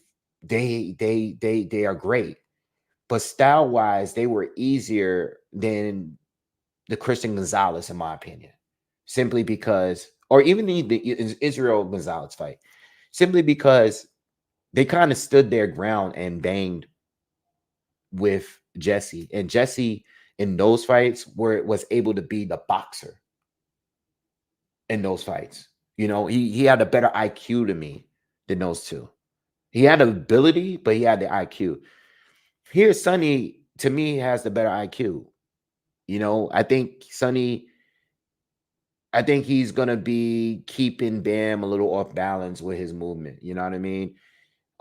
are great. But style-wise, they were easier than the Christian Gonzalez, in my opinion, simply because, or even the Israel Gonzalez fight, simply because they kind of stood their ground and banged with Jesse, and Jesse in those fights was able to be the boxer in those fights. He had a better IQ to me than those two. He had the ability, but he had the IQ. Here, Sonny, to me, has the better IQ. I think Sonny, I think he's going to be keeping Bam a little off balance with his movement. You know what I mean?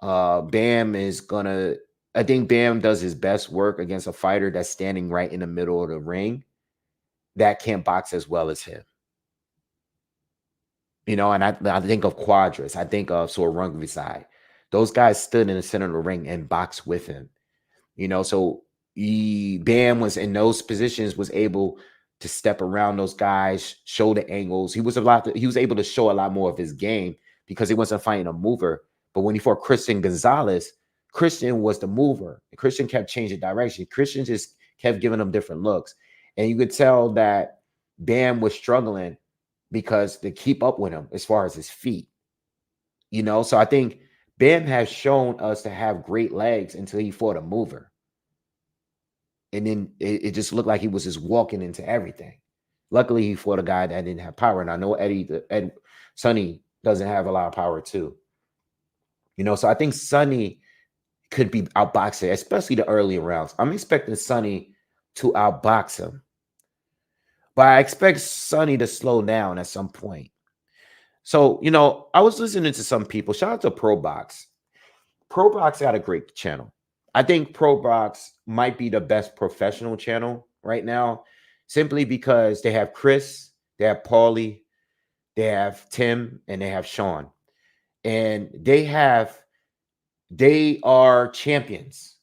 Bam is going to, I think Bam does his best work against a fighter that's standing right in the middle of the ring that can't box as well as him. And I think of Quadras. I think of Sorung Visai. Those guys stood in the center of the ring and boxed with him. So Bam was in those positions, was able to step around those guys, show the angles. He was able to show a lot more of his game because he wasn't fighting a mover. But when he fought Christian Gonzalez, Christian was the mover. Christian kept changing direction. Christian just kept giving him different looks. And you could tell that Bam was struggling because to keep up with him as far as his feet. So I think Bam has shown us to have great legs until he fought a mover. And then it just looked like he was just walking into everything. Luckily, he fought a guy that didn't have power. And I know Sonny doesn't have a lot of power too. So I think Sonny could be outboxed, especially the early rounds. I'm expecting Sonny to outbox him. But I expect Sonny to slow down at some point. So, I was listening to some people. Shout out to ProBox. ProBox got a great channel. I think ProBox might be the best professional channel right now, simply because they have Chris, they have Paulie, they have Tim, and they have Sean. And they are champions,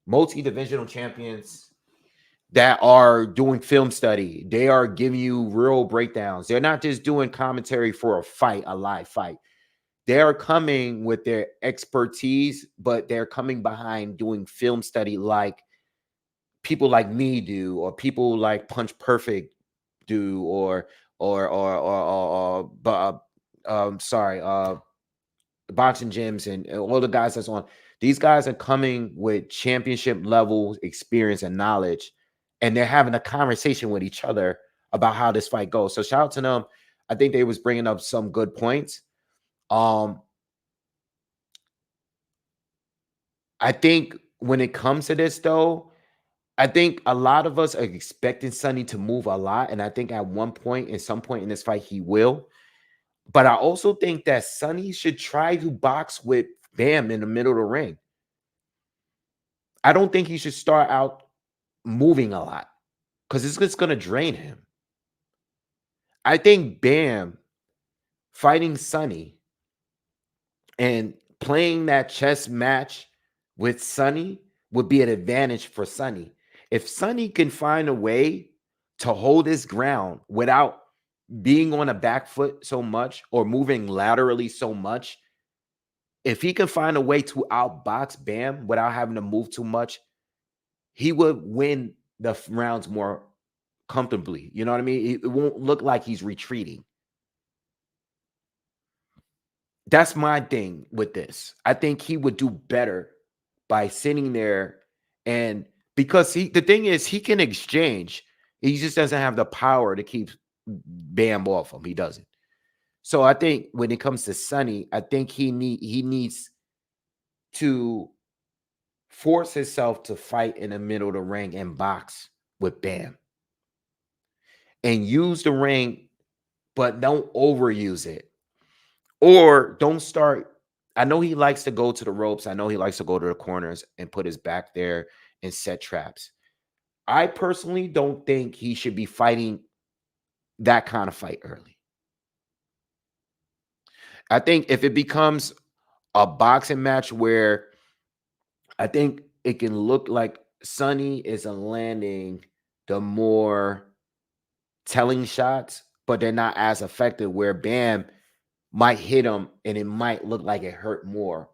multi-divisional champions that are doing film study. They are giving you real breakdowns. They're not just doing commentary for a fight, a live fight. They're coming with their expertise, but they're coming behind doing film study like people like me do, or people like Punch Perfect do, or boxing gyms and all the guys that's on. These guys are coming with championship level experience and knowledge, and they're having a conversation with each other about how this fight goes. So shout out to them. I think they was bringing up some good points. I think when it comes to this, though, I think a lot of us are expecting Sonny to move a lot, and I think at some point in this fight, he will. But I also think that Sonny should try to box with Bam in the middle of the ring. I don't think he should start out moving a lot because it's just going to drain him. I think Bam fighting Sonny and playing that chess match with Sonny would be an advantage for Sonny. If Sonny can find a way to hold his ground without being on a back foot so much or moving laterally so much, if he can find a way to outbox Bam without having to move too much, he would win the rounds more comfortably. You know what I mean? It won't look like he's retreating. That's my thing with this. I think he would do better by sitting there, and because the thing is he can exchange. He just doesn't have the power to keep Bam off him. He doesn't. So I think when it comes to Sonny, I think he needs to force himself to fight in the middle of the ring and box with Bam. And use the ring, but don't overuse it. Or don't start. I know he likes to go to the ropes. I know he likes to go to the corners and put his back there and set traps. I personally don't think he should be fighting that kind of fight early. I think if it becomes a boxing match where I think it can look like Sonny is landing the more telling shots, but they're not as effective, where Bam might hit him and it might look like it hurt more.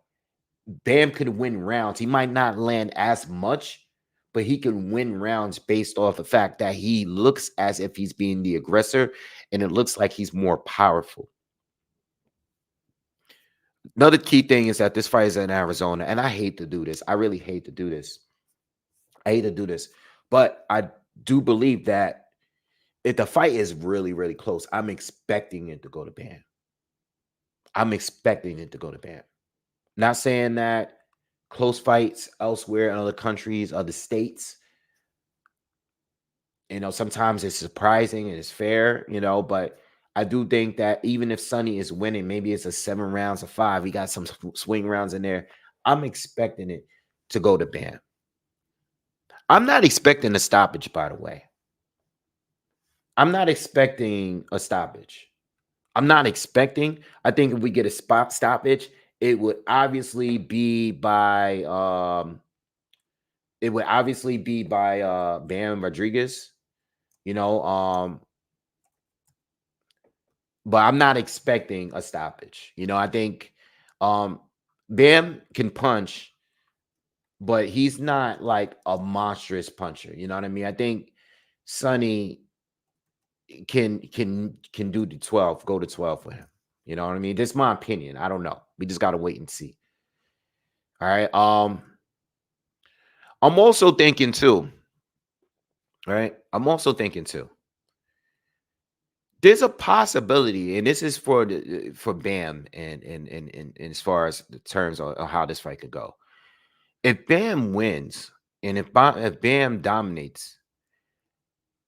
Bam could win rounds. He might not land as much, but he can win rounds based off the fact that he looks as if he's being the aggressor and it looks like he's more powerful. Another key thing is that this fight is in Arizona, and I hate to do this. I really hate to do this. I hate to do this, but I do believe that if the fight is really, really close, I'm expecting it to go to Bam. I'm expecting it to go to Bam. Not saying that close fights elsewhere in other countries, other states, sometimes it's surprising and it's fair, but I do think that even if Sonny is winning, maybe it's a 7 rounds of 5, he got some swing rounds in there. I'm expecting it to go to Bam. I'm not expecting a stoppage, by the way. I'm not expecting a stoppage. I think if we get a spot stoppage, it would obviously be by Bam Rodriguez, but I'm not expecting a stoppage. I think Bam can punch, but he's not like a monstrous puncher. You know what I mean? I think Sonny can do the 12, go to 12 for him. You know what I mean? That's my opinion. I don't know. We just gotta wait and see. All right. I'm also thinking too. Right. I'm also thinking too. There's a possibility, and this is for Bam, and as far as the terms of how this fight could go. If Bam wins, and if Bam dominates,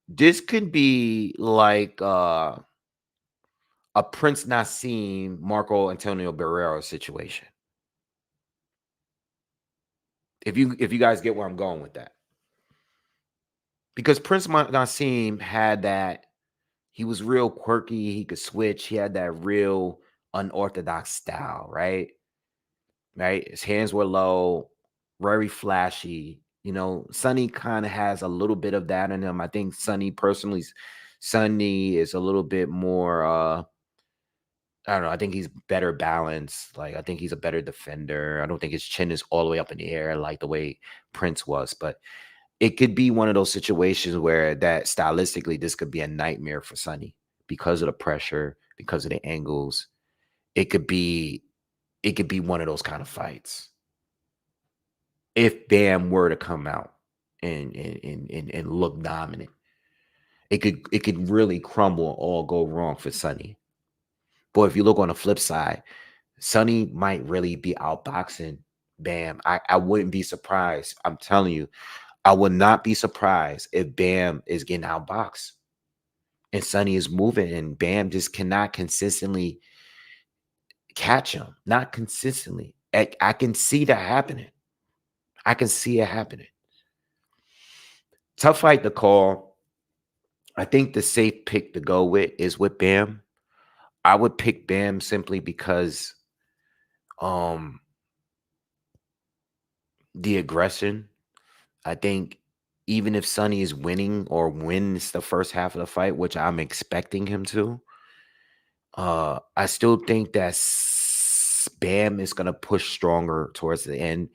this could be like a Prince Nassim, Marco Antonio Barrero situation. If you guys get where I'm going with that, because Prince Nassim had that. He was real quirky. He could switch. He had that real unorthodox style, right? Right. His hands were low, very flashy. Sonny kind of has a little bit of that in him. I think Sonny is a little bit more I don't know. I think he's better balanced. Like, I think he's a better defender. I don't think his chin is all the way up in the air like the way Prince was, but it could be one of those situations where that stylistically this could be a nightmare for Sonny because of the pressure, because of the angles. It could be one of those kind of fights. If Bam were to come out and look dominant, it could really crumble and all go wrong for Sonny. But if you look on the flip side, Sonny might really be outboxing Bam. I wouldn't be surprised. I'm telling you, I would not be surprised if Bam is getting outboxed and Sonny is moving and Bam just cannot consistently catch him. Not consistently. I can see that happening. I can see it happening. Tough fight to call. I think the safe pick to go with is with Bam. I would pick Bam simply because the aggression. I think even if Sonny is winning or wins the first half of the fight, which I'm expecting him to, I still think that Bam is gonna push stronger towards the end.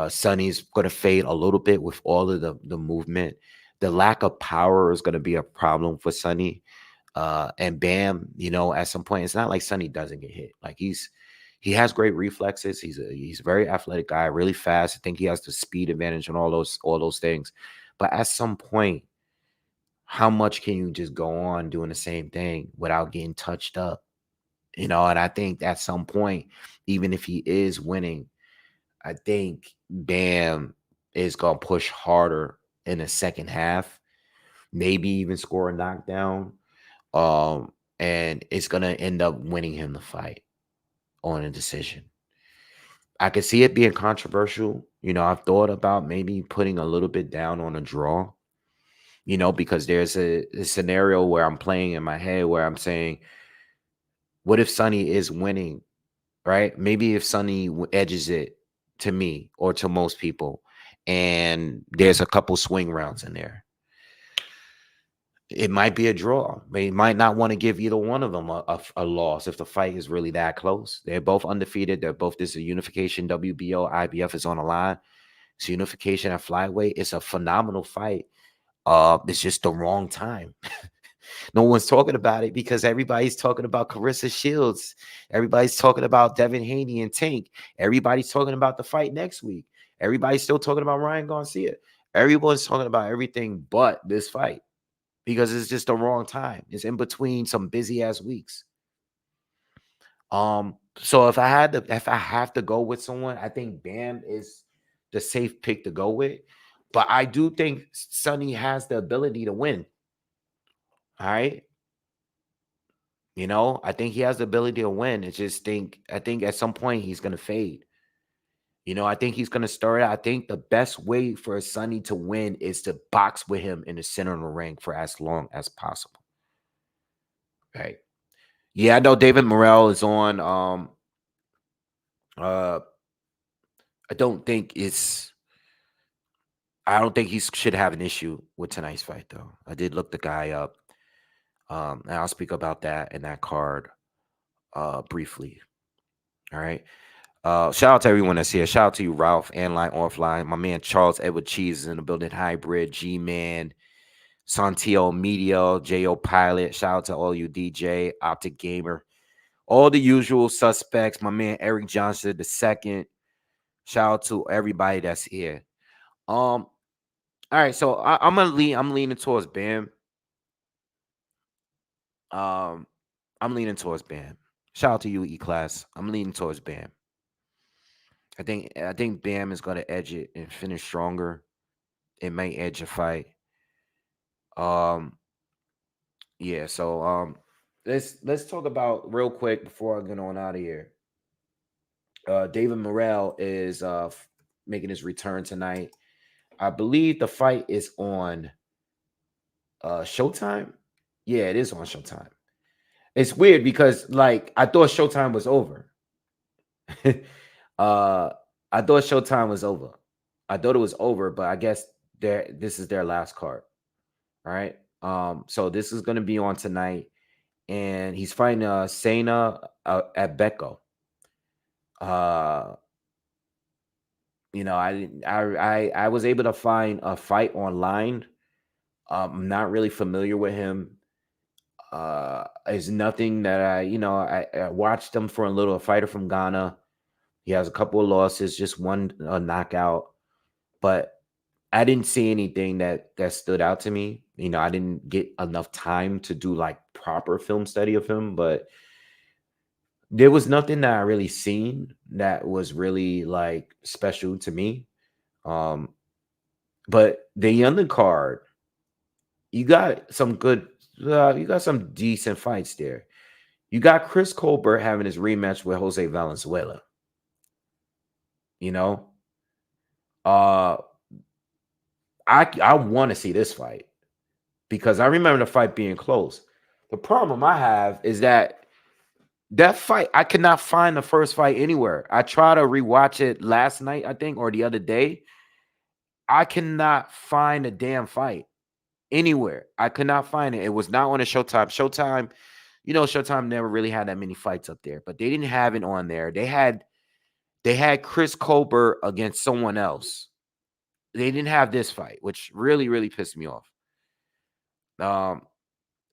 Sonny's gonna fade a little bit with all of the movement. The lack of power is gonna be a problem for Sonny. And Bam, at some point, it's not like Sonny doesn't get hit. Like he has great reflexes. He's a very athletic guy, really fast. I think he has the speed advantage and all those things. But at some point, how much can you just go on doing the same thing without getting touched up? And I think at some point, even if he is winning, I think Bam is gonna push harder in the second half, maybe even score a knockdown. And it's gonna end up winning him the fight on a decision. I could see it being controversial. I've thought about maybe putting a little bit down on a draw, because there's a scenario where I'm playing in my head where I'm saying, what if Sonny is winning, right? Maybe if Sonny edges it to me or to most people, and there's a couple swing rounds in there, it might be a draw. They might not want to give either one of them a loss if the fight is really that close. They're both undefeated. This is a unification. WBO, IBF is on the line. It's unification at flyweight. It's a phenomenal fight. It's just the wrong time. No one's talking about it because everybody's talking about Claressa Shields. Everybody's talking about Devin Haney and Tank. Everybody's talking about the fight next week. Everybody's still talking about Ryan Garcia. Everyone's talking about everything but this fight because it's just the wrong time. It's in between some busy ass weeks. So if I have to go with someone, I think Bam is the safe pick to go with. But I do think Sonny has the ability to win. All right. I think he has the ability to win. I think at some point he's gonna fade. I think he's gonna start out. I think the best way for Sonny to win is to box with him in the center of the ring for as long as possible. Right. Yeah, I know David Morrell is on. I don't think he should have an issue with tonight's fight, though. I did look the guy up. And I'll speak about that in that card briefly. All right. Shout out to everyone that's here. Shout out to you, Ralph, Anline, Offline. My man Charles Edward Cheese is in the building. Hybrid, G-Man, Santio Media, J.O. Pilot. Shout out to all you DJ, Optic Gamer. All the usual suspects. My man Eric Johnson the second. Shout out to everybody that's here. All right, so I'm leaning towards Bam. I'm leaning towards Bam. Shout out to you, E-Class. I'm leaning towards Bam. I think Bam is gonna edge it and finish stronger. It may edge a fight. Yeah, so let's talk about real quick before I get on out of here. David Morrell is making his return tonight. I believe the fight is on Showtime. Yeah, it is on Showtime. It's weird because I thought Showtime was over. I thought Showtime was over. I thought it was over, but I guess this is their last card. All right. So this is gonna be on tonight, and he's fighting Sena at Becco. I was able to find a fight online. I'm not really familiar with him. It's nothing that I watched him for a fighter from Ghana. He has a couple of losses, just one knockout, but I didn't see anything that stood out to me. I didn't get enough time to do proper film study of him, but there was nothing that I really seen that was really special to me. But the undercard, you got some decent fights there. You got Chris Colbert having his rematch with Jose Valenzuela. I want to see this fight because I remember the fight being close. The problem I have is that fight, I could not find the first fight anywhere. I tried to rewatch it last night, I think, or the other day, I cannot find a damn fight anywhere. I could not find it. It was not on a Showtime. Showtime, Showtime never really had that many fights up there, but they didn't have it on there. They had Chris Colbert against someone else. They didn't have this fight, which really, really pissed me off.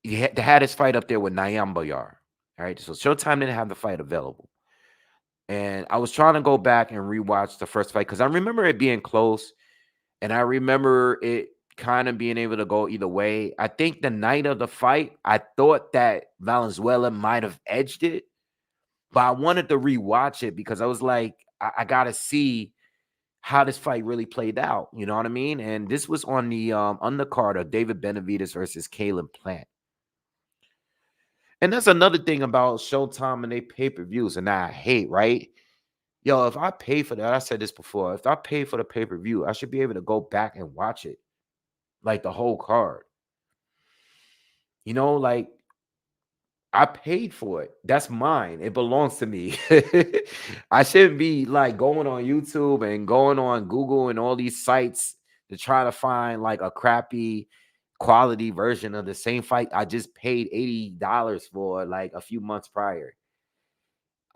They had this fight up there with Nayam Bayar. All right, so Showtime didn't have the fight available, and I was trying to go back and rewatch the first fight because I remember it being close, and I remember it kind of being able to go either way. I think the night of the fight, I thought that Valenzuela might have edged it, but I wanted to rewatch it because I was like, I gotta see how this fight really played out. You know what I mean? And this was on the undercard of David Benavidez versus Caleb Plant. And that's another thing about Showtime and they pay-per-views, and I hate, right? Yo, if I pay for that, I said this before. If I pay for the pay-per-view, I should be able to go back and watch it, like the whole card. Like I paid for it. That's mine. It belongs to me. I shouldn't be like going on YouTube and going on Google and all these sites to try to find like a crappy quality version of the same fight I just paid $80 for like a few months prior.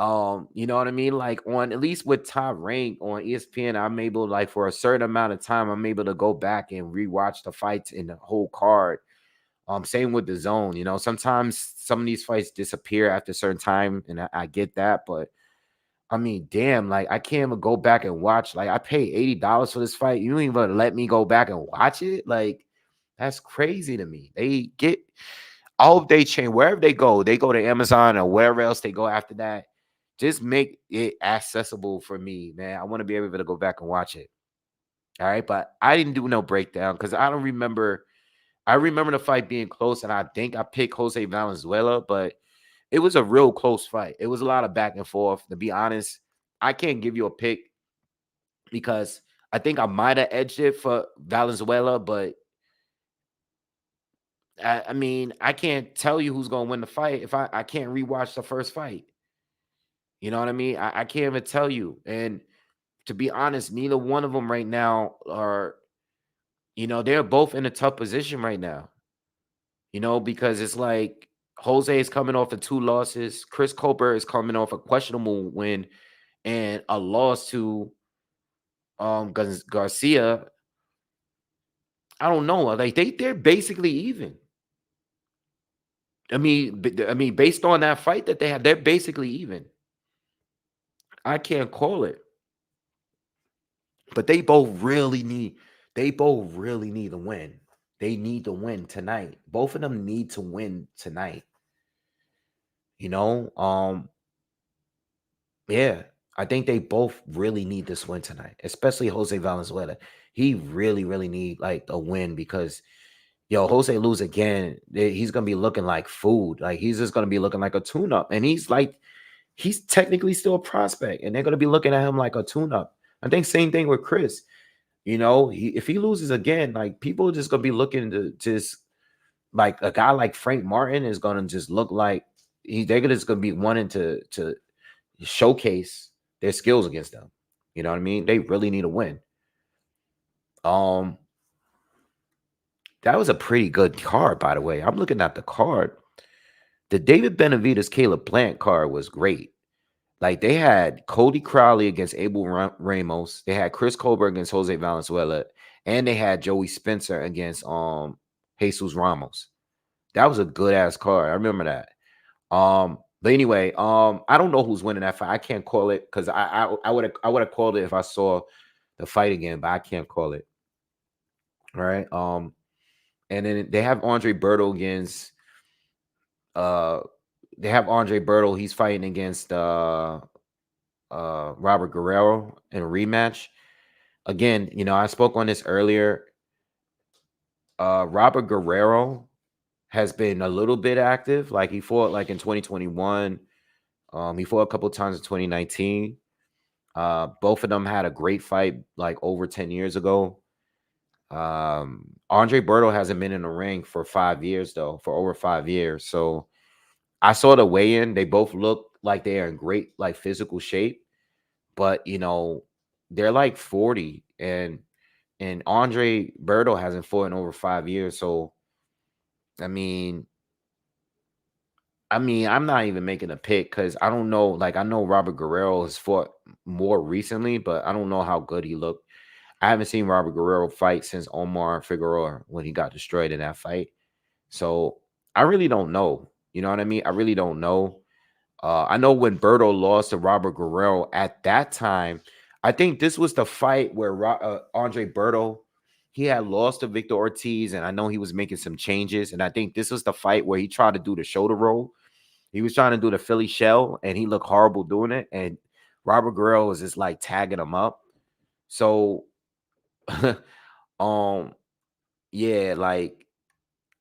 You know what I mean? Like on at least with Top Rank on ESPN, I'm able like for a certain amount of time, I'm able to go back and rewatch the fights in the whole card. Same with dazn. Sometimes some of these fights disappear after a certain time, and I get that, but I mean, damn, like I can't even go back and watch. Like I paid $80 for this fight. You don't even let me go back and watch it. Like that's crazy to me. They get all of they chain wherever they go to Amazon or wherever else they go after that. Just make it accessible for me, man. I want to be able to go back and watch it. All right, but I didn't do no breakdown because I don't remember. I remember the fight being close, and I think I picked Jose Valenzuela, but it was a real close fight. It was a lot of back and forth. To be honest, I can't give you a pick because I think I might have edged it for Valenzuela, but I mean, I can't tell you who's going to win the fight if I can't rewatch the first fight. You know what I mean? I can't even tell you. And to be honest, neither one of them right now are, they're both in a tough position right now. Because it's like Jose is coming off of 2 losses. Chris Colbert is coming off a questionable win and a loss to Garcia. I don't know. Like they're basically even. I mean, based on that fight that they had, they're basically even. I can't call it. But they both really need to win. They need to win tonight. Both of them need to win tonight. Yeah, I think they both really need this win tonight, especially Jose Valenzuela. He really, really need like a win because Jose lose again, he's gonna be looking like food. Like he's just gonna be looking like a tune-up. And he's technically still a prospect, and they're gonna be looking at him like a tune-up. I think same thing with Chris. If he loses again, like people are just gonna be looking to just like a guy like Frank Martin is gonna just look like they're just gonna be wanting to showcase their skills against them. You know what I mean? They really need a win. That was a pretty good card, by the way. I'm looking at the card. The David Benavidez Caleb Plant card was great. Like they had Cody Crowley against Abel Ramos. They had Chris Colbert against Jose Valenzuela, and they had Joey Spencer against Jesus Ramos. That was a good ass card. I remember that. But anyway, I don't know who's winning that fight. I can't call it because I would have called it if I saw the fight again, but I can't call it. All right. And then they have Andre Berto against they have Andre Berto. He's fighting against Robert Guerrero in a rematch. Again, I spoke on this earlier. Robert Guerrero has been a little bit active. Like he fought like in 2021. He fought a couple times in 2019. Both of them had a great fight like over 10 years ago. Andre Berto hasn't been in the ring for 5 years though, for over 5 years. So I saw the weigh-in. They both look like they are in great like physical shape, but they're like 40 and And Andre Berto hasn't fought in over 5 years. So I mean, I'm not even making a pick because I don't know. Like, I know Robert Guerrero has fought more recently, but I don't know how good he looked. I haven't seen Robert Guerrero fight since Omar Figueroa when he got destroyed in that fight. So I really don't know. You know what I mean? I really don't know. I know when Berto lost to Robert Guerrero at that time, I think this was the fight where Andre Berto, he had lost to Victor Ortiz, and I know he was making some changes. And I think this was the fight where he tried to do the shoulder roll. He was trying to do the Philly shell, and he looked horrible doing it. And Robert Guerrero was just like tagging him up. So, um, yeah, like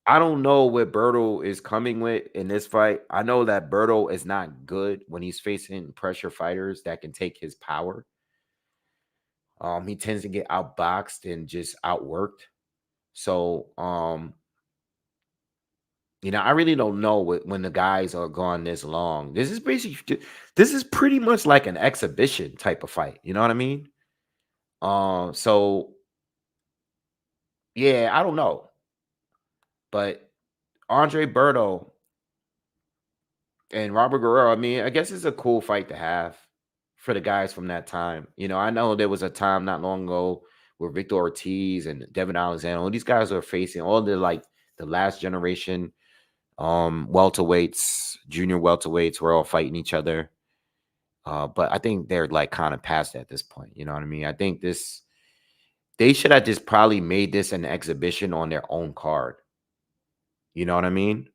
I don't know what Berto is coming with in this fight. I know that Berto is not good when he's facing pressure fighters that can take his power. He tends to get outboxed and just outworked. So, I really don't know when the guys are gone this long. This is pretty much like an exhibition type of fight. You know what I mean? So yeah, I don't know, but Andre Berto and Robert Guerrero, I mean, I guess it's a cool fight to have for the guys from that time. I know there was a time not long ago where Victor Ortiz and Devin Alexander, all these guys are facing all the last generation welterweights, junior welterweights were all fighting each other. But I think they're like kind of past at this point. You know what I mean? I think they should have just probably made this an exhibition on their own card. You know what I mean?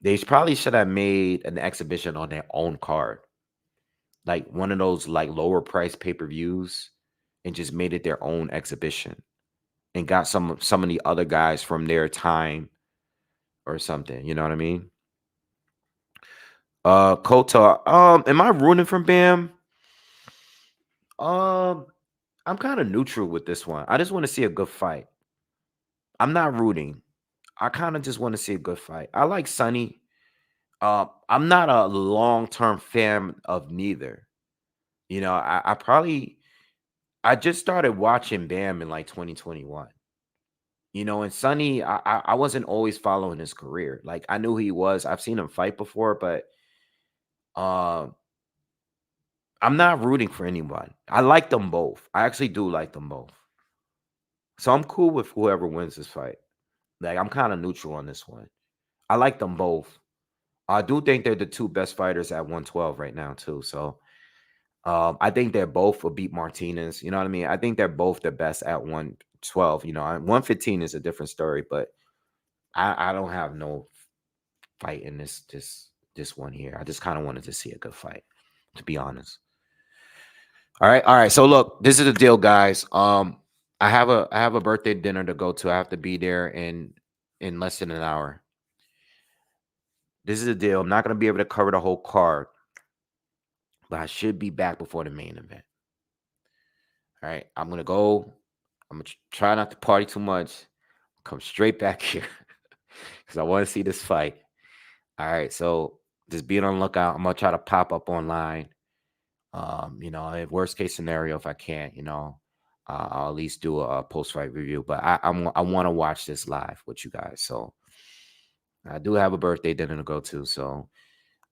They probably should have made an exhibition on their own card, like one of those like lower price pay-per-views, and just made it their own exhibition and got some of the other guys from their time or something. You know what I mean? Kota, am I rooting for Bam? Um, I'm kind of neutral with this one. I just want to see a good fight. I'm not rooting. I kind of just want to see a good fight. I like Sonny. I'm not a long-term fan of neither. I just started watching Bam in like 2021. And Sonny, I wasn't always following his career. Like I knew who he was. I've seen him fight before, but um, I'm not rooting for anyone. I like them both. I actually do like them both. So I'm cool with whoever wins this fight. Like I'm kind of neutral on this one. I like them both. I do think they're the two best fighters at 112 right now, too. So I think they're both will beat Martinez. You know what I mean? I think they're both the best at 112. 115 is a different story, but I don't have no fight in this one here. I just kind of wanted to see a good fight, to be honest. All right. So look, this is the deal, guys. I have a birthday dinner to go to. I have to be there in less than an hour. This is the deal. I'm not gonna be able to cover the whole card, but I should be back before the main event. All right, I'm gonna go. I'm gonna try not to party too much. Come straight back here because I want to see this fight. All right, so just be on the lookout. I'm gonna try to pop up online. If worst case scenario, if I can't, I'll at least do a post fight review. But I want to watch this live with you guys. So I do have a birthday dinner to go to. So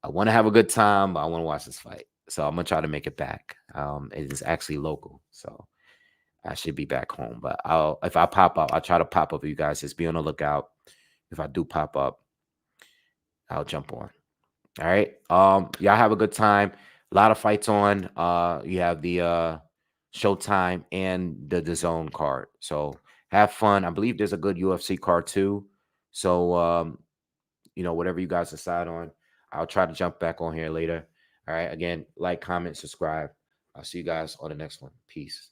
I want to have a good time, but I want to watch this fight. So I'm gonna try to make it back. It is actually local, so I should be back home. But if I pop up, I'll try to pop up with you guys. Just be on the lookout. If I do pop up, I'll jump on. All right. Y'all have a good time. A lot of fights on. You have the Showtime and the DAZN card. So have fun. I believe there's a good UFC card too. So whatever you guys decide on, I'll try to jump back on here later. All right. Again, like, comment, subscribe. I'll see you guys on the next one. Peace.